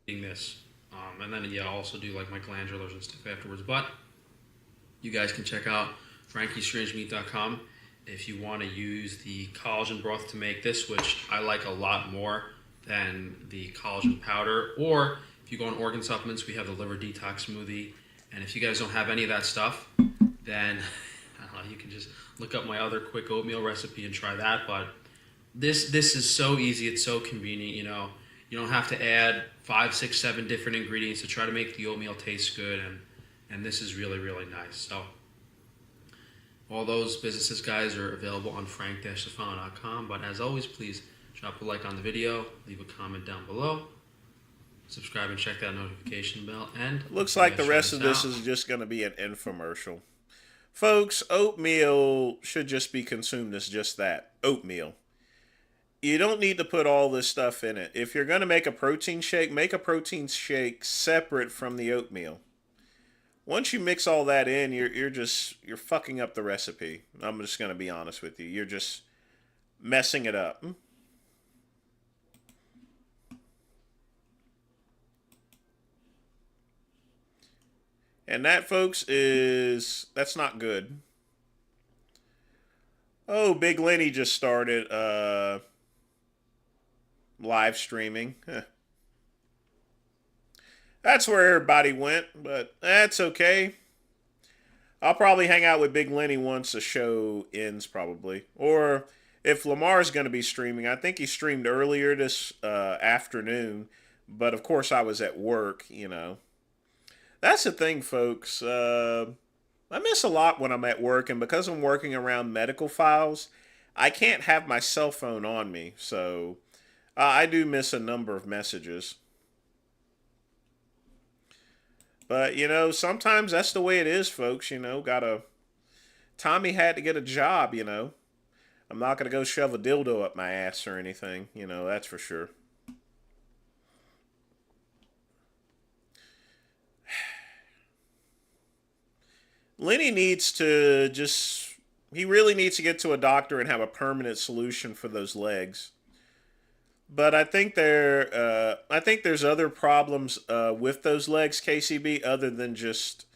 Eating this. And then, I'll also do like my glandulars and stuff afterwards. But you guys can check out frankiestrangemeat.com if you want to use the collagen broth to make this, which I like a lot more than the collagen powder. Or if you go on organ supplements, we have the liver detox smoothie. And if you guys don't have any of that stuff, then I don't know, you can just look up my other quick oatmeal recipe and try that. But this is so easy. It's so convenient. You don't have to add 5, 6, 7 different ingredients to try to make the oatmeal taste good, and this is really, really nice. So all those businesses, guys, are available on frank-stefano.com. But as always, please drop a like on the video, leave a comment down below, subscribe and check that notification bell. And looks like the rest of this is just going to be an infomercial. Folks, oatmeal should just be consumed as just that, oatmeal. You don't need to put all this stuff in it. If you're going to make a protein shake, make a protein shake separate from the oatmeal. Once you mix all that in, you're fucking up the recipe. I'm just going to be honest with you. You're just messing it up. And that, folks, that's not good. Oh, Big Lenny just started live streaming. That's where everybody went, but that's okay. I'll probably hang out with Big Lenny once the show ends, probably. Or if Lamar's going to be streaming, I think he streamed earlier this afternoon, but of course I was at work, That's the thing, folks. I miss a lot when I'm at work, and because I'm working around medical files, I can't have my cell phone on me, so I do miss a number of messages. But, sometimes that's the way it is, folks, Tommy had to get a job, I'm not going to go shove a dildo up my ass or anything, that's for sure. Lenny needs to he really needs to get to a doctor and have a permanent solution for those legs. But I think there's other problems with those legs, KCB, other than just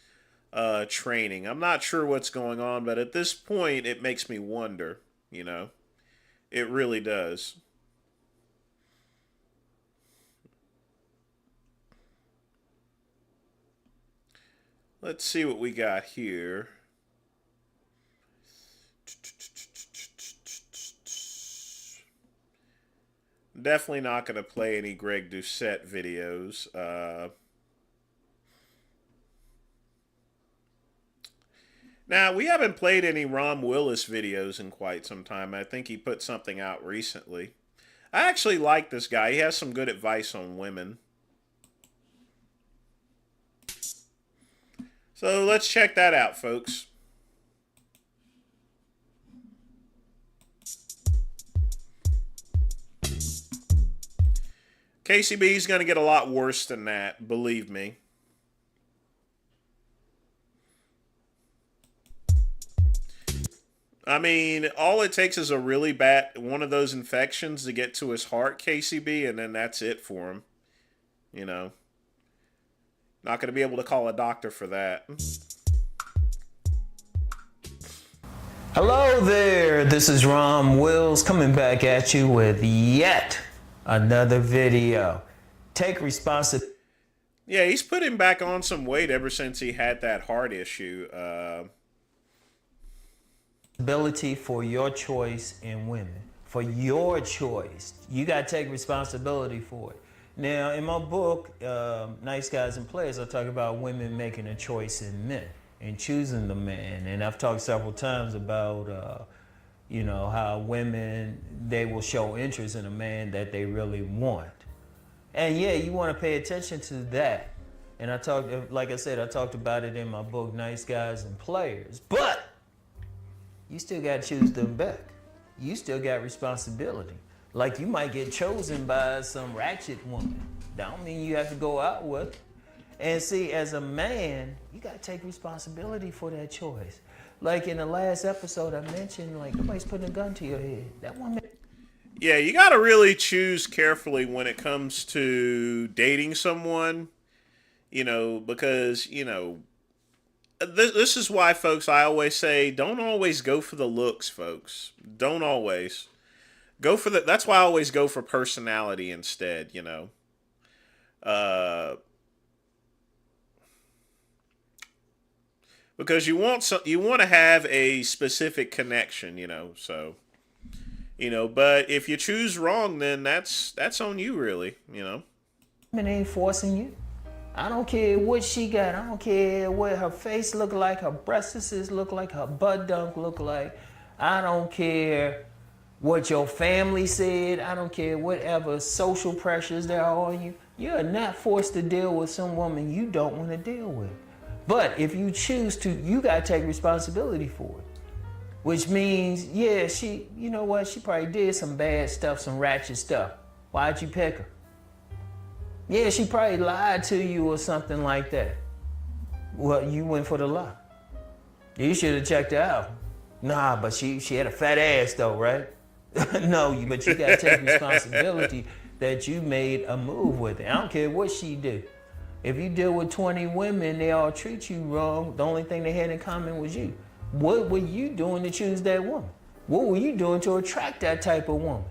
training. I'm not sure what's going on, but at this point, it makes me wonder, It really does. Let's see what we got here. Definitely not going to play any Greg Doucette videos. Now, we haven't played any Ron Willis videos in quite some time. I think he put something out recently. I actually like this guy. He has some good advice on women. So let's check that out, folks. KCB is going to get a lot worse than that, believe me. I mean, all it takes is a really bad one of those infections to get to his heart, KCB, and then that's it for him. You know, not going to be able to call a doctor for that. Hello there, this is Ron Wills coming back at you with yet another video. Take responsibility. Yeah, he's putting back on some weight ever since he had that heart issue. For your choice in women, for your choice. You got to take responsibility for it. Now, in my book, Nice Guys and Players, I talk about women making a choice in men and choosing the man. And I've talked several times about, how women, they will show interest in a man that they really want. And yeah, you want to pay attention to that. And I talked about it in my book, Nice Guys and Players. But you still got to choose them back. You still got responsibility. Like you might get chosen by some ratchet woman. That don't mean you have to go out with her. And see, as a man, you got to take responsibility for that choice. Like in the last episode I mentioned, like nobody's putting a gun to your head. That woman. Yeah, you got to really choose carefully when it comes to dating someone, because, this is why, folks, I always say don't always go for the looks, folks. Don't always. Go for that's why I always go for personality instead, because you want to have a specific connection, so but if you choose wrong, then that's on you, really, Women ain't forcing you. I don't care what she got. I don't care what her face look like, her breasts look like, her butt dunk look like. I don't care what your family said. I don't care whatever social pressures there are on you. You're not forced to deal with some woman you don't want to deal with. But if you choose to, you got to take responsibility for it. Which means, yeah, she probably did some bad stuff, some ratchet stuff. Why'd you pick her? Yeah, she probably lied to you or something like that. Well, you went for the lie. You should have checked her out. Nah, but she had a fat ass though, right? No, but you gotta take responsibility that you made a move with it. I don't care what she did. If you deal with 20 women, they all treat you wrong. The only thing they had in common was you. What were you doing to choose that woman? What were you doing to attract that type of woman?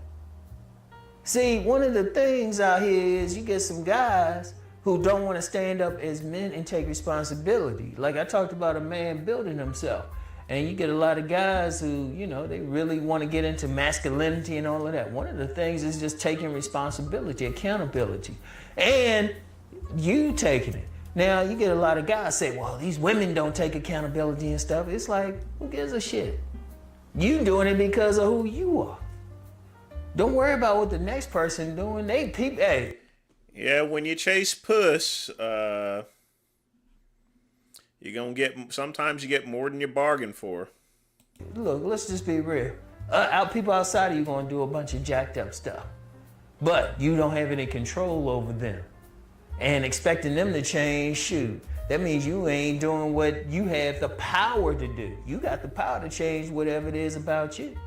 See, one of the things out here is you get some guys who don't want to stand up as men and take responsibility. Like I talked about a man building himself. And you get a lot of guys who, they really want to get into masculinity and all of that. One of the things is just taking responsibility, accountability, and you taking it. Now, you get a lot of guys say, well, these women don't take accountability and stuff. It's like, who gives a shit? You doing it because of who you are. Don't worry about what the next person doing. Hey. Yeah, when you chase puss, sometimes you get more than you bargain for. Look, let's just be real. People outside of you gonna do a bunch of jacked up stuff, but you don't have any control over them. And expecting them to change, shoot, that means you ain't doing what you have the power to do. You got the power to change whatever it is about you.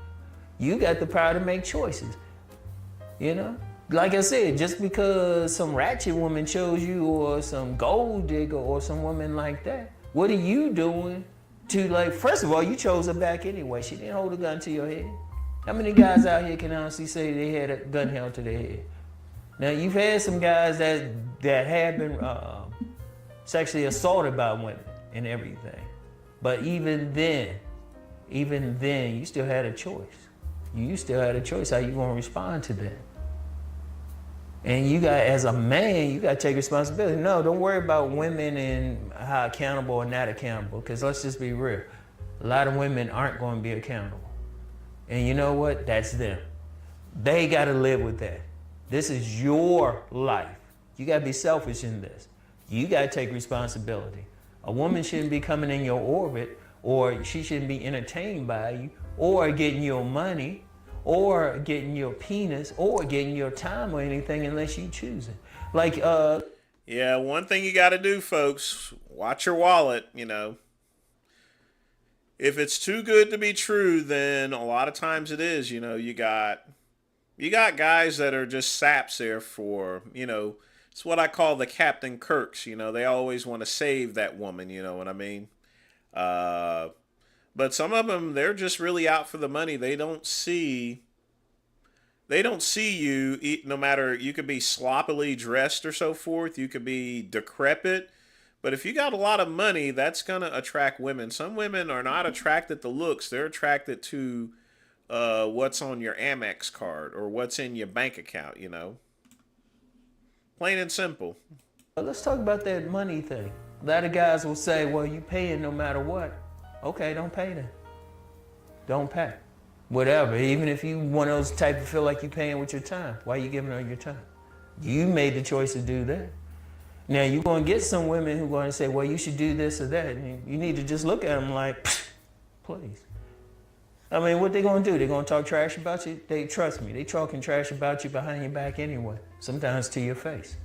You got the power to make choices. Like I said, just because some ratchet woman chose you or some gold digger or some woman like that, what are you doing to first of all, you chose her back anyway. She didn't hold a gun to your head. How many guys out here can honestly say they had a gun held to their head? Now, you've had some guys that have been sexually assaulted by women and everything. But even then, you still had a choice. You still had a choice how you gonna respond to that. And you got, as a man, you got to take responsibility. No, don't worry about women and how accountable or not accountable, because let's just be real. A lot of women aren't going to be accountable. And you know what? That's them. They got to live with that. This is your life. You got to be selfish in this. You got to take responsibility. A woman shouldn't be coming in your orbit, or she shouldn't be entertained by you, or getting your money, or getting your penis, or getting your time or anything unless you choose it. Like, Yeah, one thing you got to do, folks, watch your wallet, If it's too good to be true, then a lot of times it is, you got guys that are just saps there for, it's what I call the Captain Kirks, they always want to save that woman, you know what I mean? But some of them, they're just really out for the money. They don't see you, no matter, you could be sloppily dressed or so forth, you could be decrepit, but if you got a lot of money, that's going to attract women. Some women are not attracted to looks, they're attracted to what's on your Amex card or what's in your bank account, Plain and simple. let's talk about that money thing. A lot of guys will say, well, you paying no matter what. Okay, don't pay then. Don't pay. Whatever, even if you one of those type of feel like you paying with your time, why you giving her your time? You made the choice to do that. Now you're going to get some women who are going to say, well, you should do this or that. And you need to just look at them like, please. I mean, what they going to do? They're going to talk trash about you? Trust me, they talking trash about you behind your back anyway, sometimes to your face.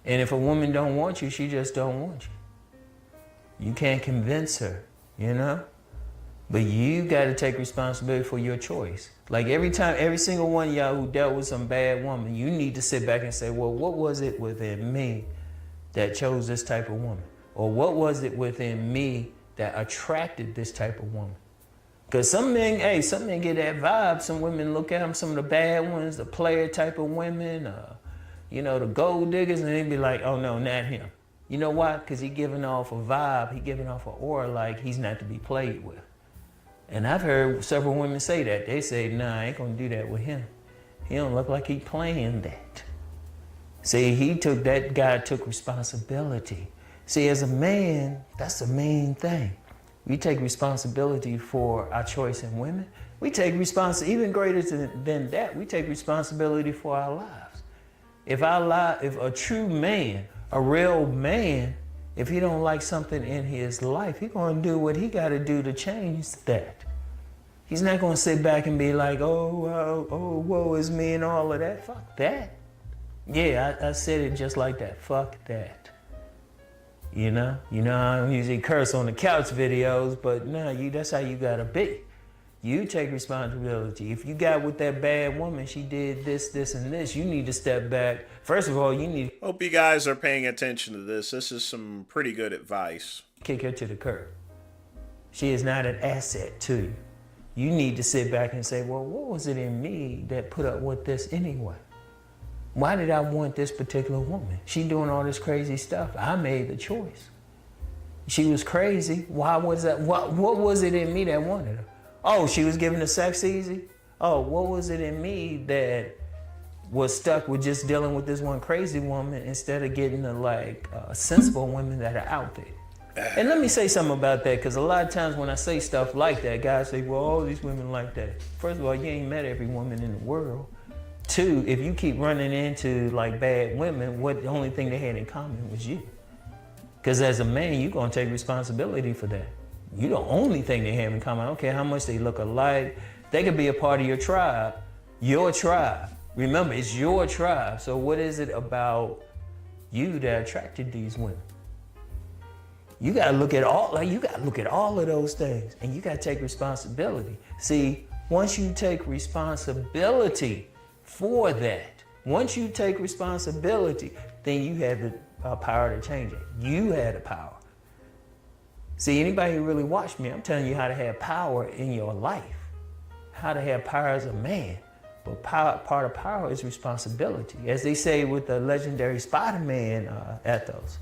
And if a woman don't want you, she just don't want you. You can't convince her, But you got to take responsibility for your choice. Like every single one of y'all who dealt with some bad woman, you need to sit back and say, well, what was it within me that chose this type of woman? Or what was it within me that attracted this type of woman? Because some men get that vibe. Some women look at them, some of the bad ones, the player type of women, the gold diggers, and they be like, oh no, not him. You know why? Because he giving off a vibe, he giving off an aura like he's not to be played with. And I've heard several women say that. They say, nah, I ain't gonna do that with him. He don't look like he playing that. See, that guy took responsibility. See, as a man, that's the main thing. We take responsibility for our choice in women. We take responsibility, even greater than that, we take responsibility for our lives. If a true man, a real man, if he don't like something in his life, he's gonna do what he gotta do to change that. He's not gonna sit back and be like, oh, woe is me and all of that. Fuck that. Yeah, I said it just like that. Fuck that. I don't usually curse on the couch videos, but no, that's how you gotta be. You take responsibility. If you got with that bad woman, she did this, and this, you need to step back. First of all, you need to Hope you guys are paying attention to this. This is some pretty good advice. kick her to the curb. She is not an asset to you. You need to sit back and say, well, what was it in me that put up with this anyway? Why did I want this particular woman? She doing all this crazy stuff. I made the choice. She was crazy. Why was that? What was it in me that wanted her? Oh, she was giving the sex easy? Oh, what was it in me that was stuck with just dealing with this one crazy woman instead of getting the sensible women that are out there? And let me say something about that, because a lot of times when I say stuff like that, guys say, well, all these women like that. First of all, you ain't met every woman in the world. Two, if you keep running into bad women, the only thing they had in common was you. Because as a man, you're going to take responsibility for that. You the only thing they have in common. I don't care how much they look alike. They could be a part of your tribe. Your tribe. Remember, it's your tribe. So what is it about you that attracted these women? You gotta look at all of those things, and you gotta take responsibility. See, once you take responsibility for that, once you take responsibility, then you have the power to change it. You had the power. See, anybody who really watched me, I'm telling you how to have power in your life, how to have power as a man. But part of power is responsibility. As they say with the legendary Spider-Man ethos,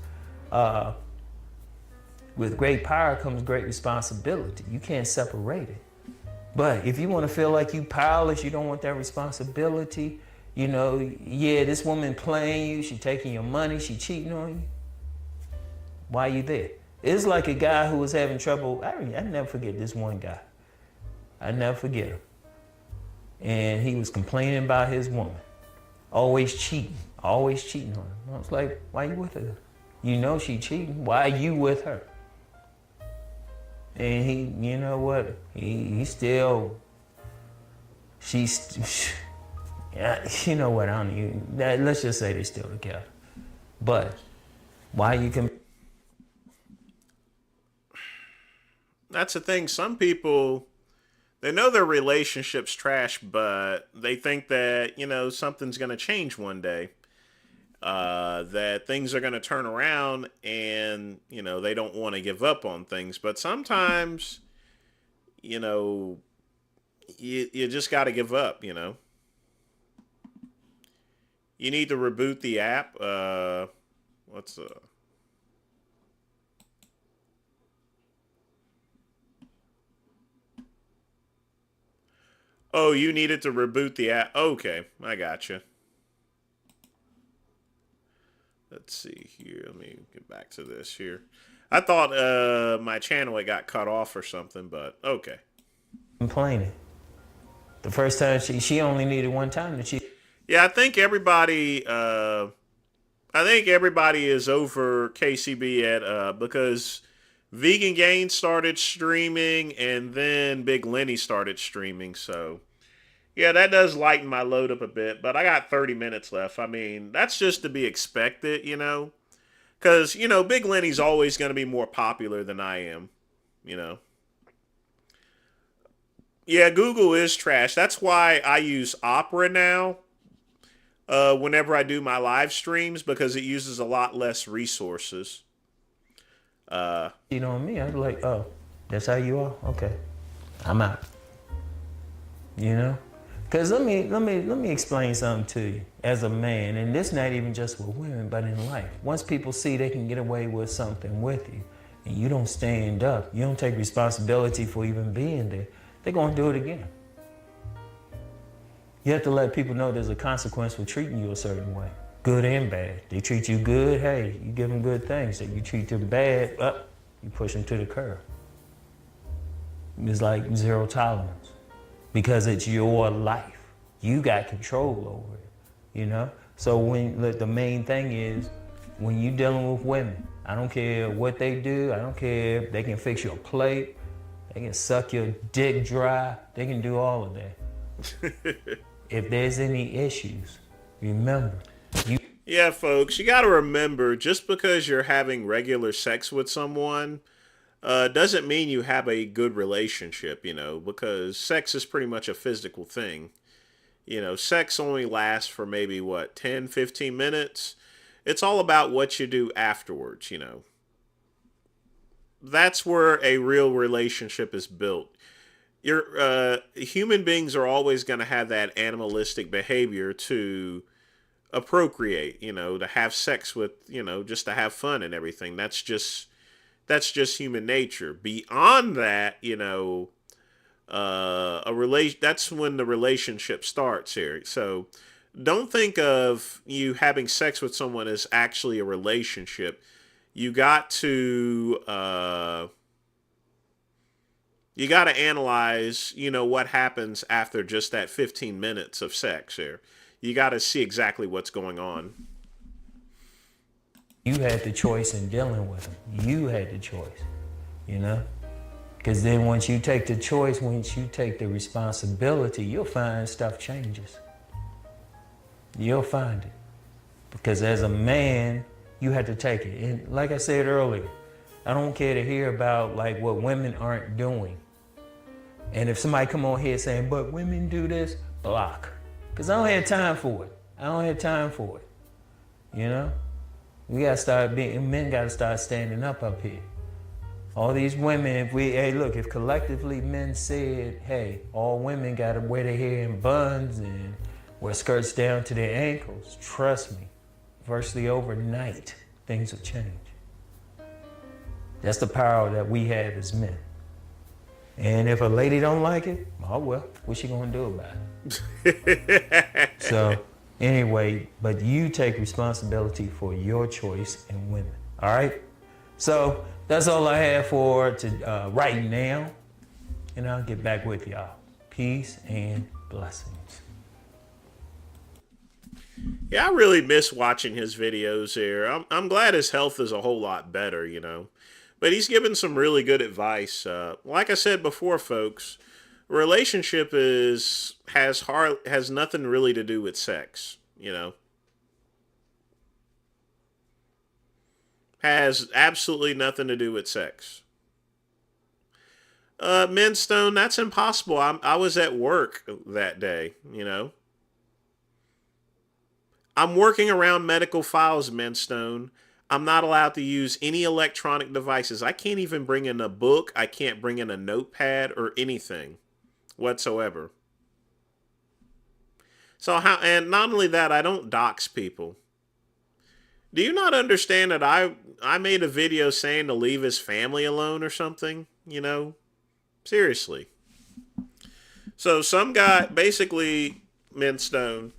with great power comes great responsibility. You can't separate it. But if you want to feel like you powerless, you don't want that responsibility, this woman playing you, she taking your money, she cheating on you. Why are you there? It's like a guy who was having trouble. I never forget this one guy. I never forget him. And he was complaining about his woman. Always cheating on her. I was like, why you with her? You know she cheating. Why are you with her? And he, you know what? He still, yeah, you know what? I don't even, let's just say they're still together. But why you can? That's the thing. Some people, they know their relationship's trash, but they think that, something's going to change one day. That things are going to turn around and, they don't want to give up on things. But sometimes, you just got to give up, You need to reboot the app. What's Oh, you needed to reboot the app. Okay, I gotcha. Let's see here. Let me get back to this here. I thought my channel had got cut off or something, but okay. Complaining. The first time she only needed one time to cheat. Yeah, I think everybody is over KCB at because Vegan Gain started streaming and then Big Lenny started streaming, so yeah, that does lighten my load up a bit, but I got 30 minutes left. I mean, that's just to be expected, because, Big Lenny's always going to be more popular than I am, Yeah, Google is trash. That's why I use Opera now whenever I do my live streams, because it uses a lot less resources. On me, I'd be like, oh, that's how you are? Okay, I'm out. Because let me explain something to you as a man, and this not even just with women, but in life. Once people see they can get away with something with you, and you don't stand up, you don't take responsibility for even being there, they're gonna do it again. You have to let people know there's a consequence for treating you a certain way, good and bad. They treat you good, hey, you give them good things. If you treat them bad, you push them to the curb. It's like zero tolerance. Because it's your life. You got control over it, So the main thing is, when you're dealing with women, I don't care what they do, I don't care if they can fix your plate, they can suck your dick dry, they can do all of that. If there's any issues, remember, Yeah, folks, you got to remember, just because you're having regular sex with someone, doesn't mean you have a good relationship, because sex is pretty much a physical thing. Sex only lasts for maybe, 10, 15 minutes? It's all about what you do afterwards, That's where a real relationship is built. Human beings are always going to have that animalistic behavior to procreate, to have sex with, just to have fun and everything. That's just human nature. Beyond that, that's when the relationship starts here. So don't think of you having sex with someone as actually a relationship. You got to analyze, what happens after just that 15 minutes of sex here. You got to see exactly what's going on. You had the choice in dealing with them. You had the choice, Because then once you take the choice, once you take the responsibility, you'll find stuff changes. You'll find it. Because as a man, you have to take it. And like I said earlier, I don't care to hear about what women aren't doing. And if somebody come on here saying, but women do this, block. Because I don't have time for it. We gotta start men gotta start standing up here. All these women, if collectively men said, hey, all women gotta wear their hair in buns and wear skirts down to their ankles, trust me, virtually overnight, things will change. That's the power that we have as men. And if a lady don't like it, oh well, what's she gonna do about it? So anyway, but you take responsibility for your choice in women, all right? So that's all I have for right now, and I'll get back with y'all. Peace and blessings. Yeah, I really miss watching his videos here. I'm glad his health is a whole lot better, you know. But he's given some really good advice. Like I said before, folks, relationship has nothing really to do with sex, you know. Has absolutely nothing to do with sex. Minstone, that's impossible. I was at work that day, you know. I'm working around medical files, Minstone. I'm not allowed to use any electronic devices. I can't even bring in a book. I can't bring in a notepad or anything whatsoever. So how, and not only that, I don't dox people. Do you not understand that I made a video saying to leave his family alone or something, you know? Seriously. So some guy, basically, Minstone,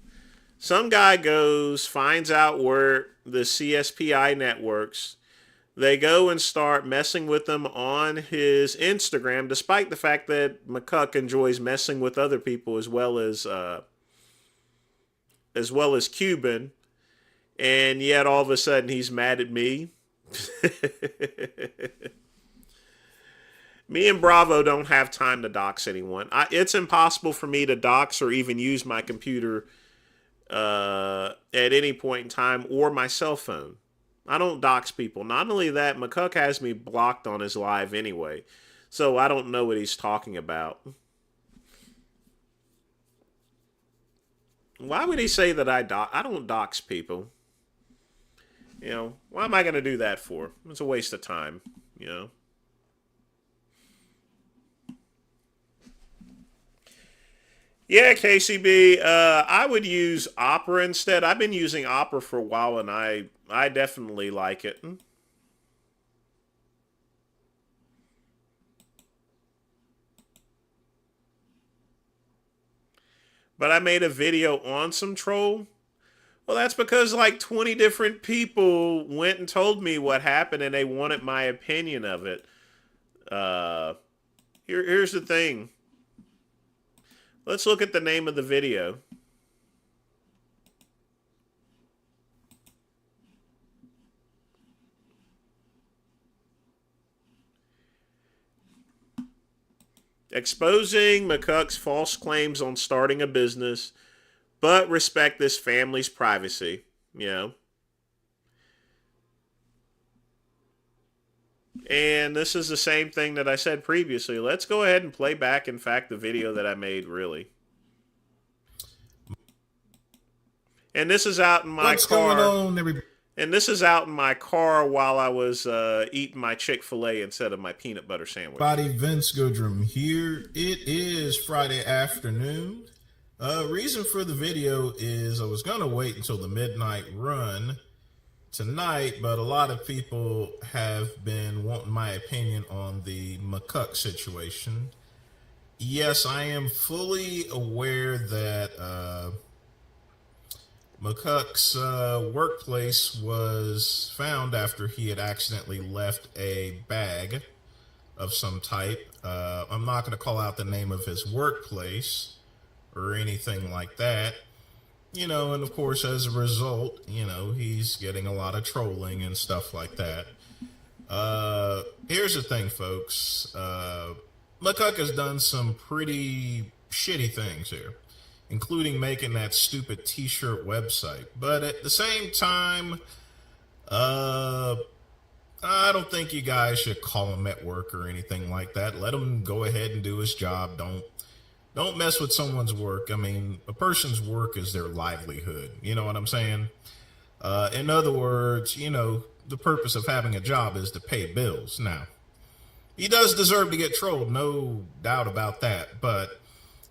some guy goes, finds out where the CSPI networks. They go and start messing with them on his Instagram, despite the fact that McCuck enjoys messing with other people as well as Cuban, and yet all of a sudden he's mad at me. Me and Bravo don't have time to dox anyone. It's impossible for me to dox or even use my computer at any point in time, or my cell phone. I don't dox people. Not only that, McCuck has me blocked on his live anyway, so I don't know what he's talking about. Why would he say that I don't dox people? You know, why am I going to do that for? It's a waste of time, you know. Yeah, KCB, I would use Opera instead. I've been using Opera for a while, and I definitely like it. But I made a video on some troll. Well, that's because like 20 different people went and told me what happened, and they wanted my opinion of it. Here's the thing. Let's look at the name of the video. Exposing McCuck's false claims on starting a business, but respect this family's privacy. You know. And this is the same thing that I said previously. Let's go ahead and play back, in fact, the video that I made, really. And this is out in my car. What's going on, everybody? And this is out in my car while I was eating my Chick-fil-A instead of my peanut butter sandwich. Vince Goodrum here. It is Friday afternoon. Reason for the video is I was going to wait until the midnight run tonight, but a lot of people have been wanting my opinion on the McCuck situation. Yes, I am fully aware that McCuck's workplace was found after he had accidentally left a bag of some type. I'm not going to call out the name of his workplace or anything like that. You know, and of course, as a result, you know, he's getting a lot of trolling and stuff like that. Here's the thing, folks. McCuck has done some pretty shitty things here, including making that stupid t-shirt website. But at the same time, I don't think you guys should call him at work or anything like that. Let him go ahead and do his job. Don't mess with someone's work. I mean, a person's work is their livelihood. You know what I'm saying? In other words, you know, the purpose of having a job is to pay bills. Now, he does deserve to get trolled, no doubt about that. But,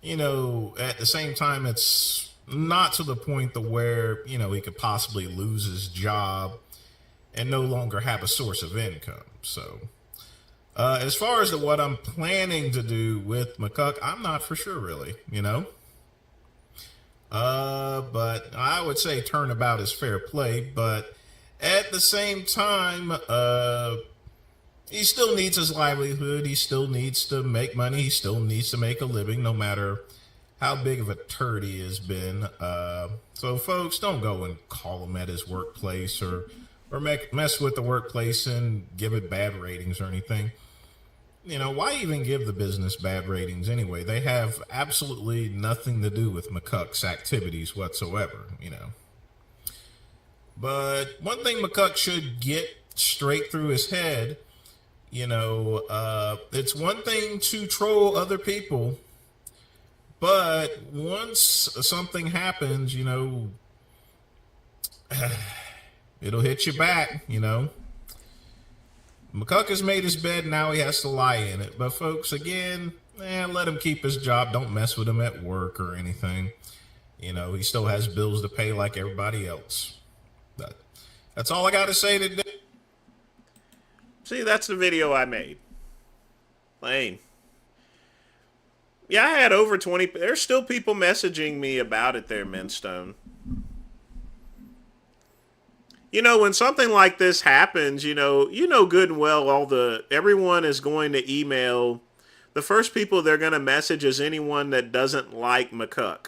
you know, at the same time, it's not to the point to where, you know, he could possibly lose his job and no longer have a source of income. So, as far as what I'm planning to do with McCuck, I'm not for sure, really, you know. But I would say turnabout is fair play. But at the same time, he still needs his livelihood. He still needs to make money. He still needs to make a living, no matter how big of a turd he has been. So folks, don't go and call him at his workplace or mess with the workplace and give it bad ratings or anything. You know, why even give the business bad ratings anyway? They have absolutely nothing to do with McCuck's activities whatsoever, you know. But one thing McCuck should get straight through his head, you know, it's one thing to troll other people, but once something happens, you know, it'll hit you back, you know. McCuck has made his bed, now he has to lie in it. But folks, again, let him keep his job. Don't mess with him at work or anything. You know, he still has bills to pay like everybody else. But that's all I got to say today. See, that's the video I made. Lane. Yeah, I had over 20. There's still people messaging me about it there, Minstone. You know, when something like this happens, you know good and well everyone is going to email. The first people they're going to message is anyone that doesn't like McCuck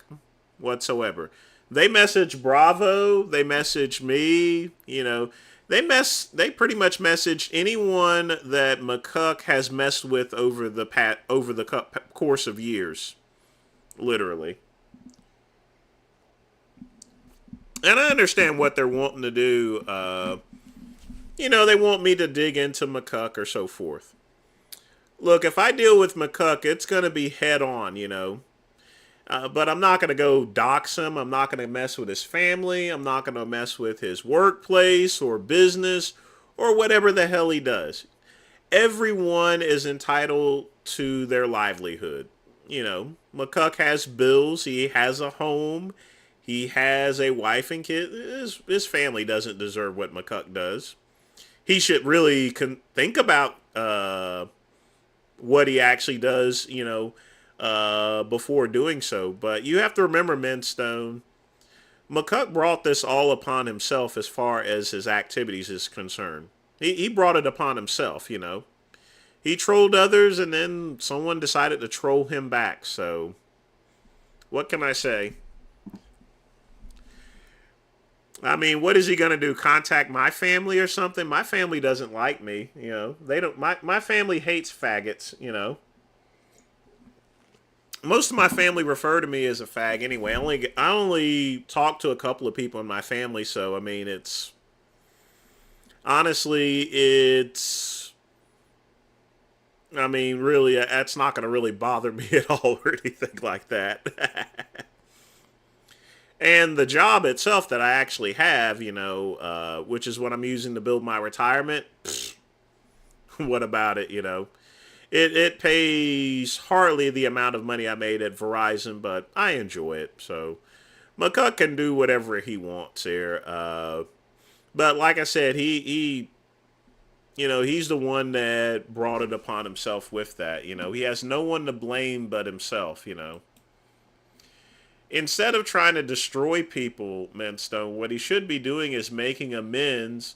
whatsoever. They message Bravo, they message me, you know. They pretty much message anyone that McCuck has messed with over the course of years, literally. And I understand what they're wanting to do. You know, they want me to dig into McCuck or so forth. Look, if I deal with McCuck, it's going to be head on, you know. But I'm not going to go dox him. I'm not going to mess with his family. I'm not going to mess with his workplace or business or whatever the hell he does. Everyone is entitled to their livelihood. You know, McCuck has bills. He has a home. He has a wife and kid. His family doesn't deserve what McCuck does. He should really think about what he actually does, you know, before doing so. But you have to remember, Minstone, McCuck brought this all upon himself as far as his activities is concerned. He brought it upon himself, you know. He trolled others, and then someone decided to troll him back. So, what can I say? I mean, what is he going to do? Contact my family or something? My family doesn't like me, you know. They don't. My family hates faggots, you know. Most of my family refer to me as a fag anyway. I only talk to a couple of people in my family, so I mean, I mean, really, that's not going to really bother me at all or anything like that. And the job itself that I actually have, you know, which is what I'm using to build my retirement, what about it, you know? It pays hardly the amount of money I made at Verizon, but I enjoy it. So McCuck can do whatever he wants here. But like I said, he you know, he's the one that brought it upon himself with that. You know, he has no one to blame but himself, you know. Instead of trying to destroy people, Minstone, what he should be doing is making amends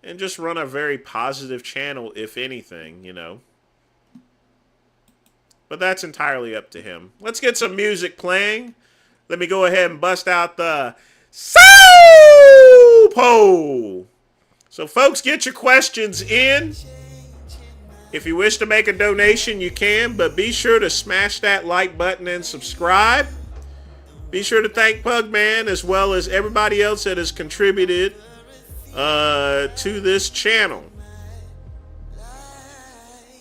and just run a very positive channel, if anything, you know. But that's entirely up to him. Let's get some music playing. Let me go ahead and bust out the Soul Poll. So, folks, get your questions in. If you wish to make a donation, you can, but be sure to smash that like button and subscribe. Be sure to thank Pugman as well as everybody else that has contributed to this channel.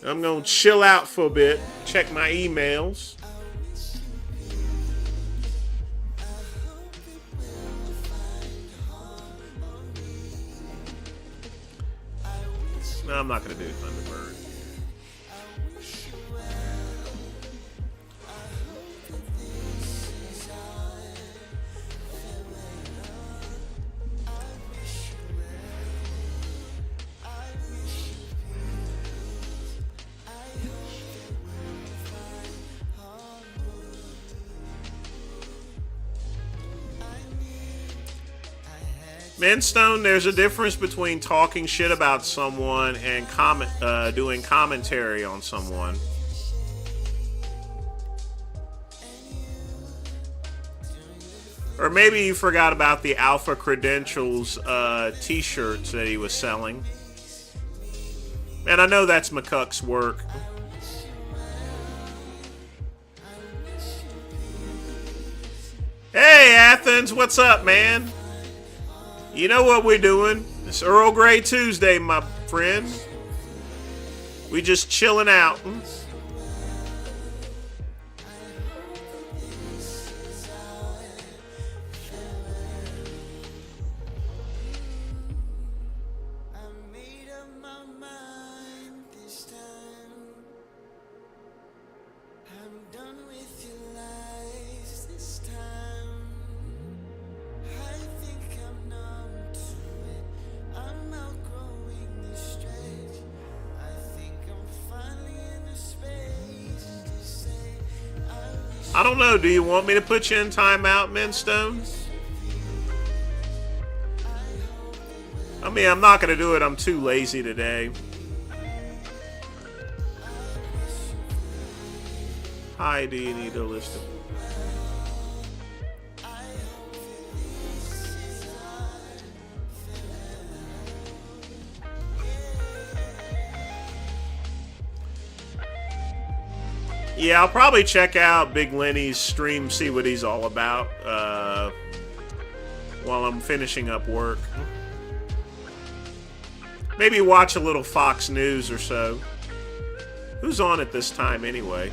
I'm going to chill out for a bit, check my emails. No, I'm not going to do Thunderbird. Minstone, there's a difference between talking shit about someone and doing commentary on someone. Or maybe you forgot about the Alpha Credentials t-shirts that he was selling. And I know that's McCuck's work. Hey, Athens, what's up, man? You know what we're doing. It's Earl Grey Tuesday, my friend. We just chilling out. I don't know. Do you want me to put you in timeout, Minstone? I mean, I'm not going to do it. I'm too lazy today. Hi, do you need a list of... Yeah, I'll probably check out Big Lenny's stream, see what he's all about while I'm finishing up work. Maybe watch a little Fox News or so. Who's on at this time anyway?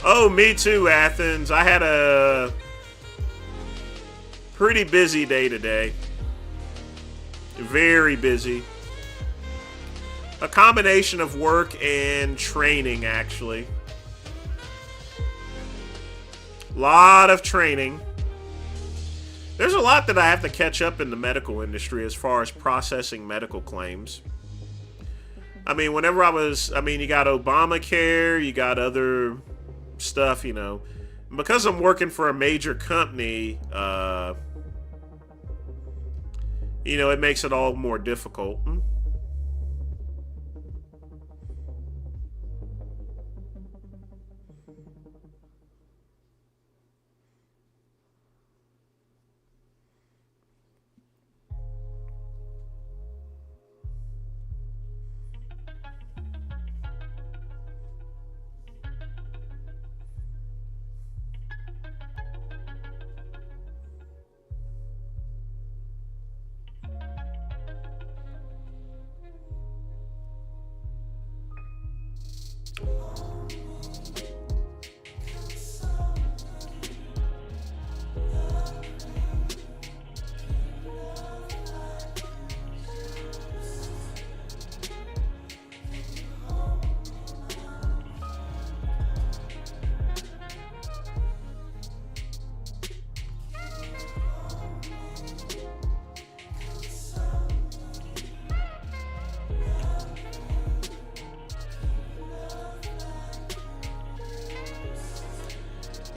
Oh, me too, Athens. I had a pretty busy day today. Very busy. A combination of work and training, actually. Lot of training. There's a lot that I have to catch up in the medical industry as far as processing medical claims. I mean, you got Obamacare, you got other stuff, you know. Because I'm working for a major company, you know, it makes it all more difficult.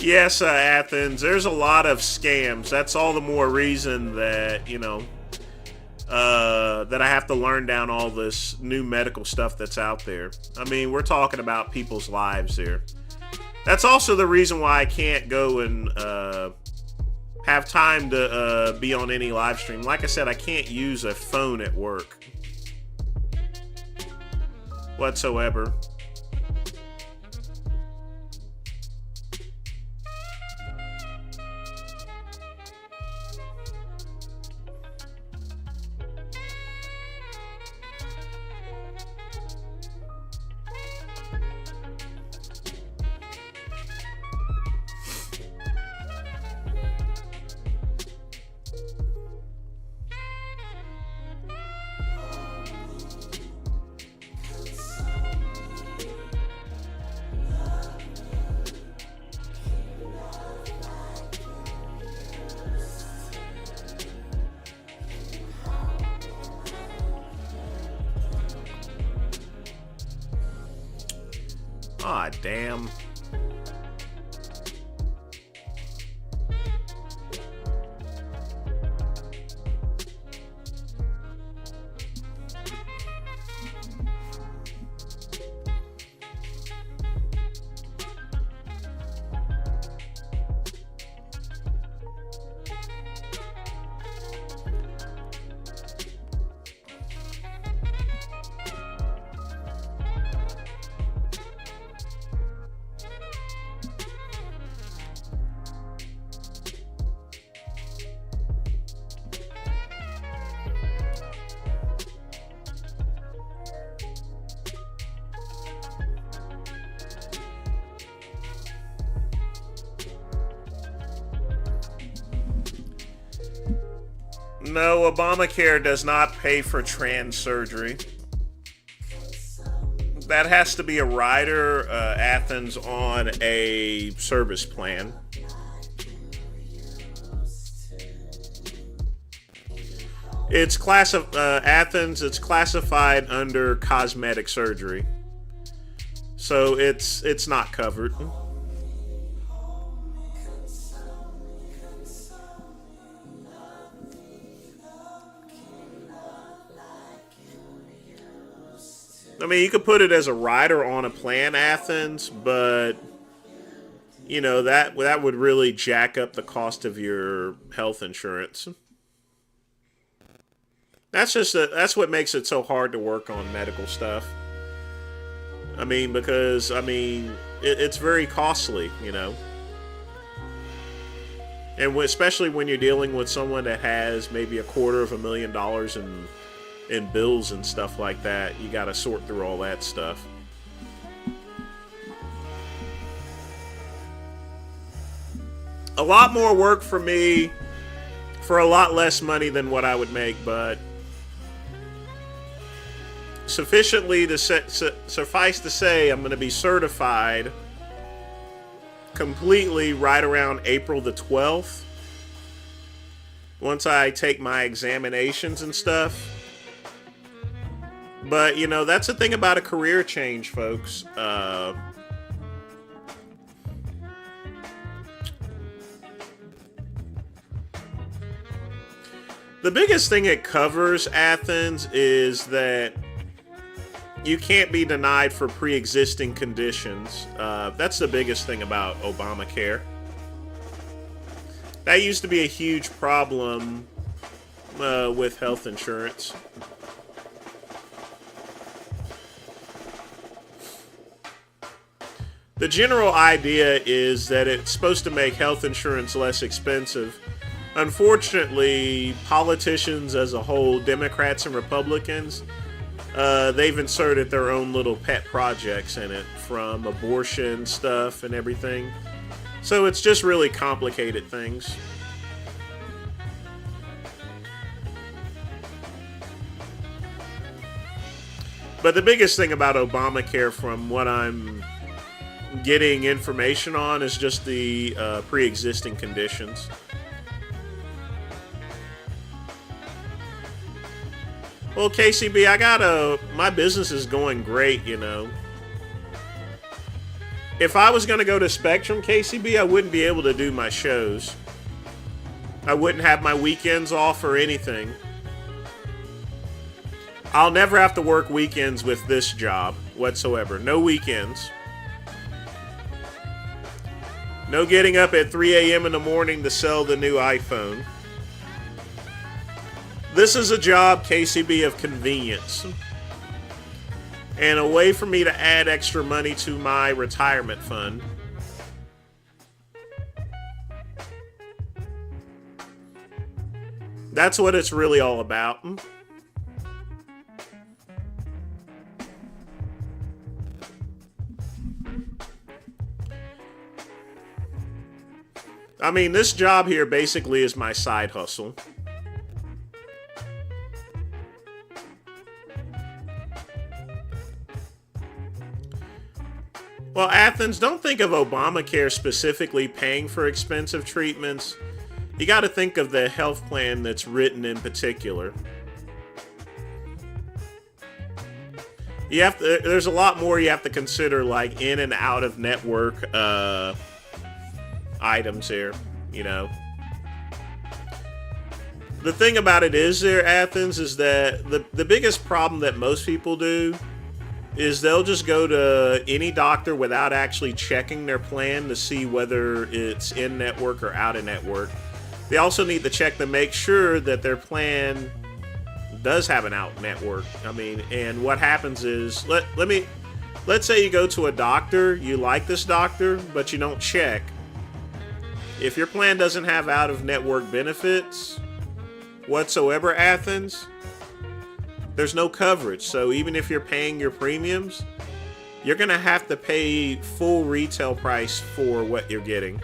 Yes, Athens, there's a lot of scams. That's all the more reason that, you know, that I have to learn down all this new medical stuff that's out there. I mean, we're talking about people's lives here. That's also the reason why I can't go and have time to be on any live stream. Like I said, I can't use a phone at work whatsoever. Aw, damn. No, Obamacare does not pay for trans surgery. That has to be a rider, Athens, on a service plan. It's Athens. It's classified under cosmetic surgery, so it's not covered. I mean, you could put it as a rider on a plan, Athens, but you know that would really jack up the cost of your health insurance. That's what makes it so hard to work on medical stuff. I mean, because it's very costly, you know, and especially when you're dealing with someone that has maybe $250,000 in bills and stuff like that. You got to sort through all that stuff. A lot more work for me for a lot less money than what I would make, but sufficiently to suffice to say, I'm going to be certified completely right around April the 12th. Once I take my examinations and stuff. But, you know, that's the thing about a career change, folks. The biggest thing it covers, Athens, is that you can't be denied for pre-existing conditions. That's the biggest thing about Obamacare. That used to be a huge problem with health insurance. The general idea is that it's supposed to make health insurance less expensive. Unfortunately, politicians as a whole, Democrats and Republicans, they've inserted their own little pet projects in it, from abortion stuff and everything. So it's just really complicated things. But the biggest thing about Obamacare, from what I'm getting information on, is just the pre-existing conditions. Well, KCB, my business is going great, you know. If I was going to go to Spectrum, KCB, I wouldn't be able to do my shows. I wouldn't have my weekends off or anything. I'll never have to work weekends with this job whatsoever. No weekends. No getting up at 3 a.m. in the morning to sell the new iPhone. This is a job, KCB, of convenience. And a way for me to add extra money to my retirement fund. That's what it's really all about. I mean, this job here basically is my side hustle. Well, Athens, don't think of Obamacare specifically paying for expensive treatments. You got to think of the health plan that's written in particular. There's a lot more you have to consider, like in and out of network items here, you know. The thing about it is there, Athens, is that the biggest problem that most people do is they'll just go to any doctor without actually checking their plan to see whether it's in network or out of network. They also need to check to make sure that their plan does have an out network. I mean, and what happens is, let's say you go to a doctor, you like this doctor, but you don't check. If your plan doesn't have out of network benefits whatsoever, Athens, there's no coverage. So even if you're paying your premiums, you're going to have to pay full retail price for what you're getting.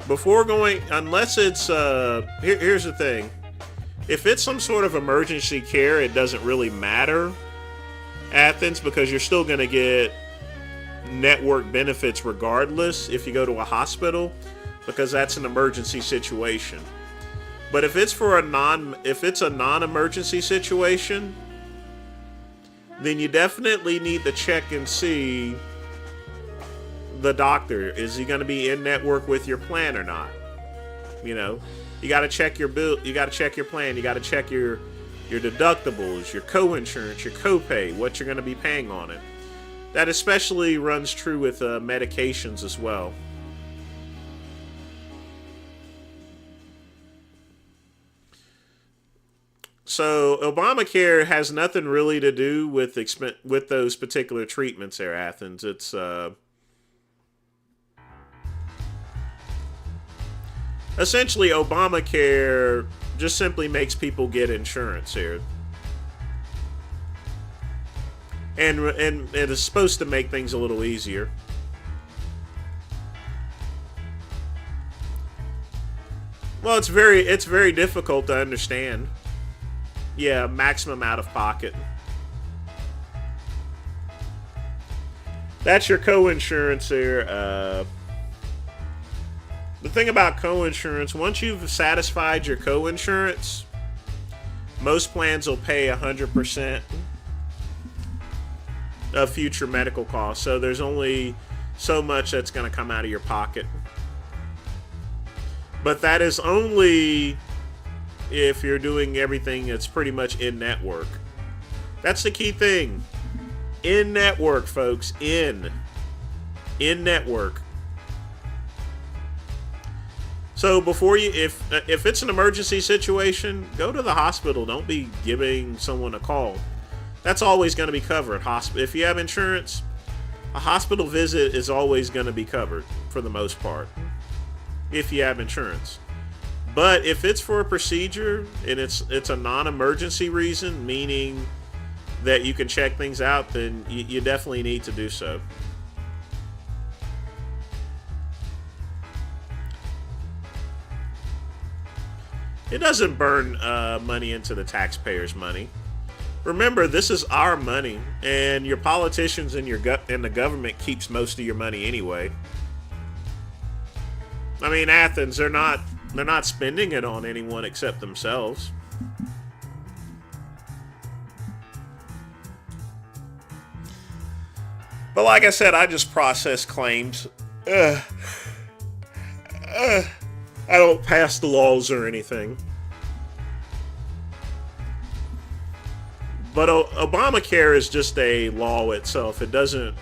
before going, unless it's here's the thing. If it's some sort of emergency care, it doesn't really matter, Athens, because you're still going to get network benefits regardless if you go to a hospital, because that's an emergency situation. But if it's a non-emergency situation, then you definitely need to check and see the doctor. Is he going to be in network with your plan or not? You know, you got to check your bill. You got to check your plan. You got to check your deductibles, your co-insurance, your copay, what you're going to be paying on it. That especially runs true with medications as well. So Obamacare has nothing really to do with those particular treatments there, Athens. It's essentially Obamacare just simply makes people get insurance here. And it is supposed to make things a little easier. Well, it's very difficult to understand. Yeah, maximum out of pocket. That's your co-insurance there. The thing about co-insurance, once you've satisfied your co-insurance, most plans will pay 100% of future medical costs. So there's only so much that's going to come out of your pocket. But that is only if you're doing everything that's pretty much in network. That's the key thing. In network, folks. In network. So before you, if it's an emergency situation, go to the hospital. Don't be giving someone a call. That's always going to be covered. If you have insurance, a hospital visit is always going to be covered for the most part. If you have insurance. But if it's for a procedure and it's a non-emergency reason, meaning that you can check things out, then you definitely need to do so. It doesn't burn money into the taxpayers' money. Remember, this is our money, and your politicians and the government keeps most of your money anyway. I mean, Athens, they're not spending it on anyone except themselves. But like I said, I just process claims. I don't pass the laws or anything. But Obamacare is just a law itself. It doesn't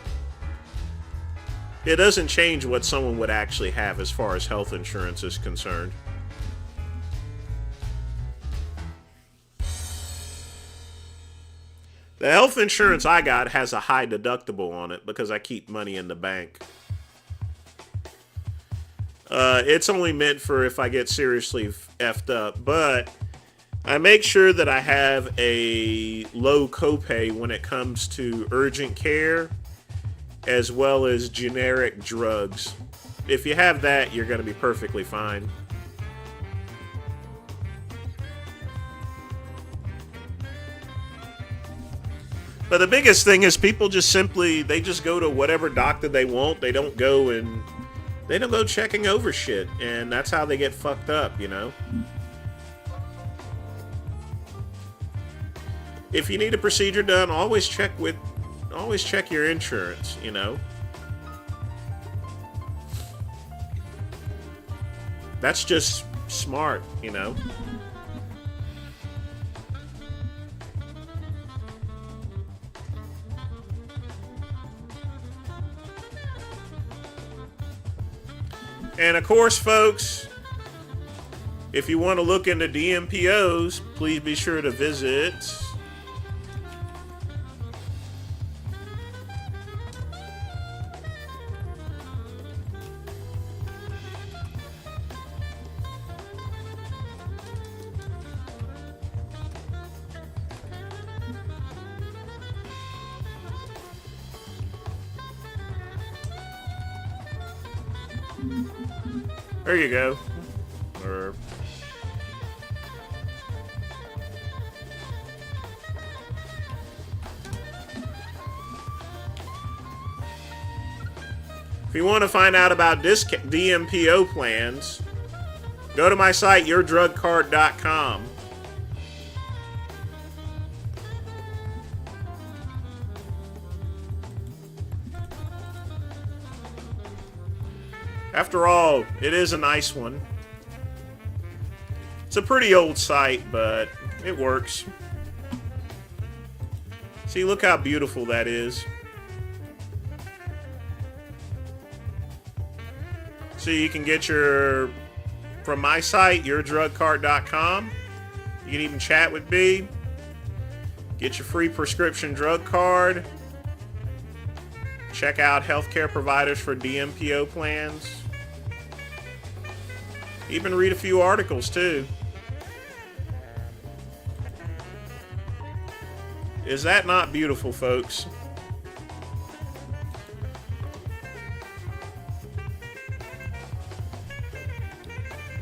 change what someone would actually have as far as health insurance is concerned. The health insurance I got has a high deductible on it because I keep money in the bank. It's only meant for if I get seriously effed up, but I make sure that I have a low copay when it comes to urgent care as well as generic drugs. If you have that, you're going to be perfectly fine. But the biggest thing is people just go to whatever doctor they want. They don't go checking over shit, and that's how they get fucked up, you know? If you need a procedure done, always check your insurance, you know? That's just smart, you know? And of course, folks, if you want to look into DMPOs, please be sure to visit There you go. Or if you want to find out about DMPO plans, go to my site, yourdrugcard.com. After all, it is a nice one. It's a pretty old site, but it works. See, look how beautiful that is. So you can get from my site, yourdrugcard.com. You can even chat with me. Get your free prescription drug card. Check out healthcare providers for DMPO plans. Even read a few articles too. Is that not beautiful, folks?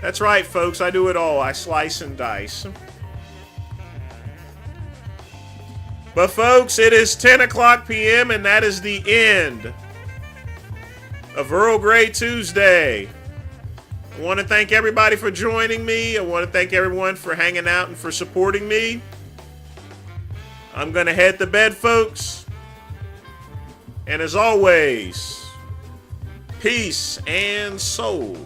That's right, folks. I do it all. I slice and dice. But, folks, it is 10 o'clock p.m., and that is the end of Earl Grey Tuesday. I want to thank everybody for joining me. I want to thank everyone for hanging out and for supporting me. I'm going to head to bed, folks. And as always, peace and soul.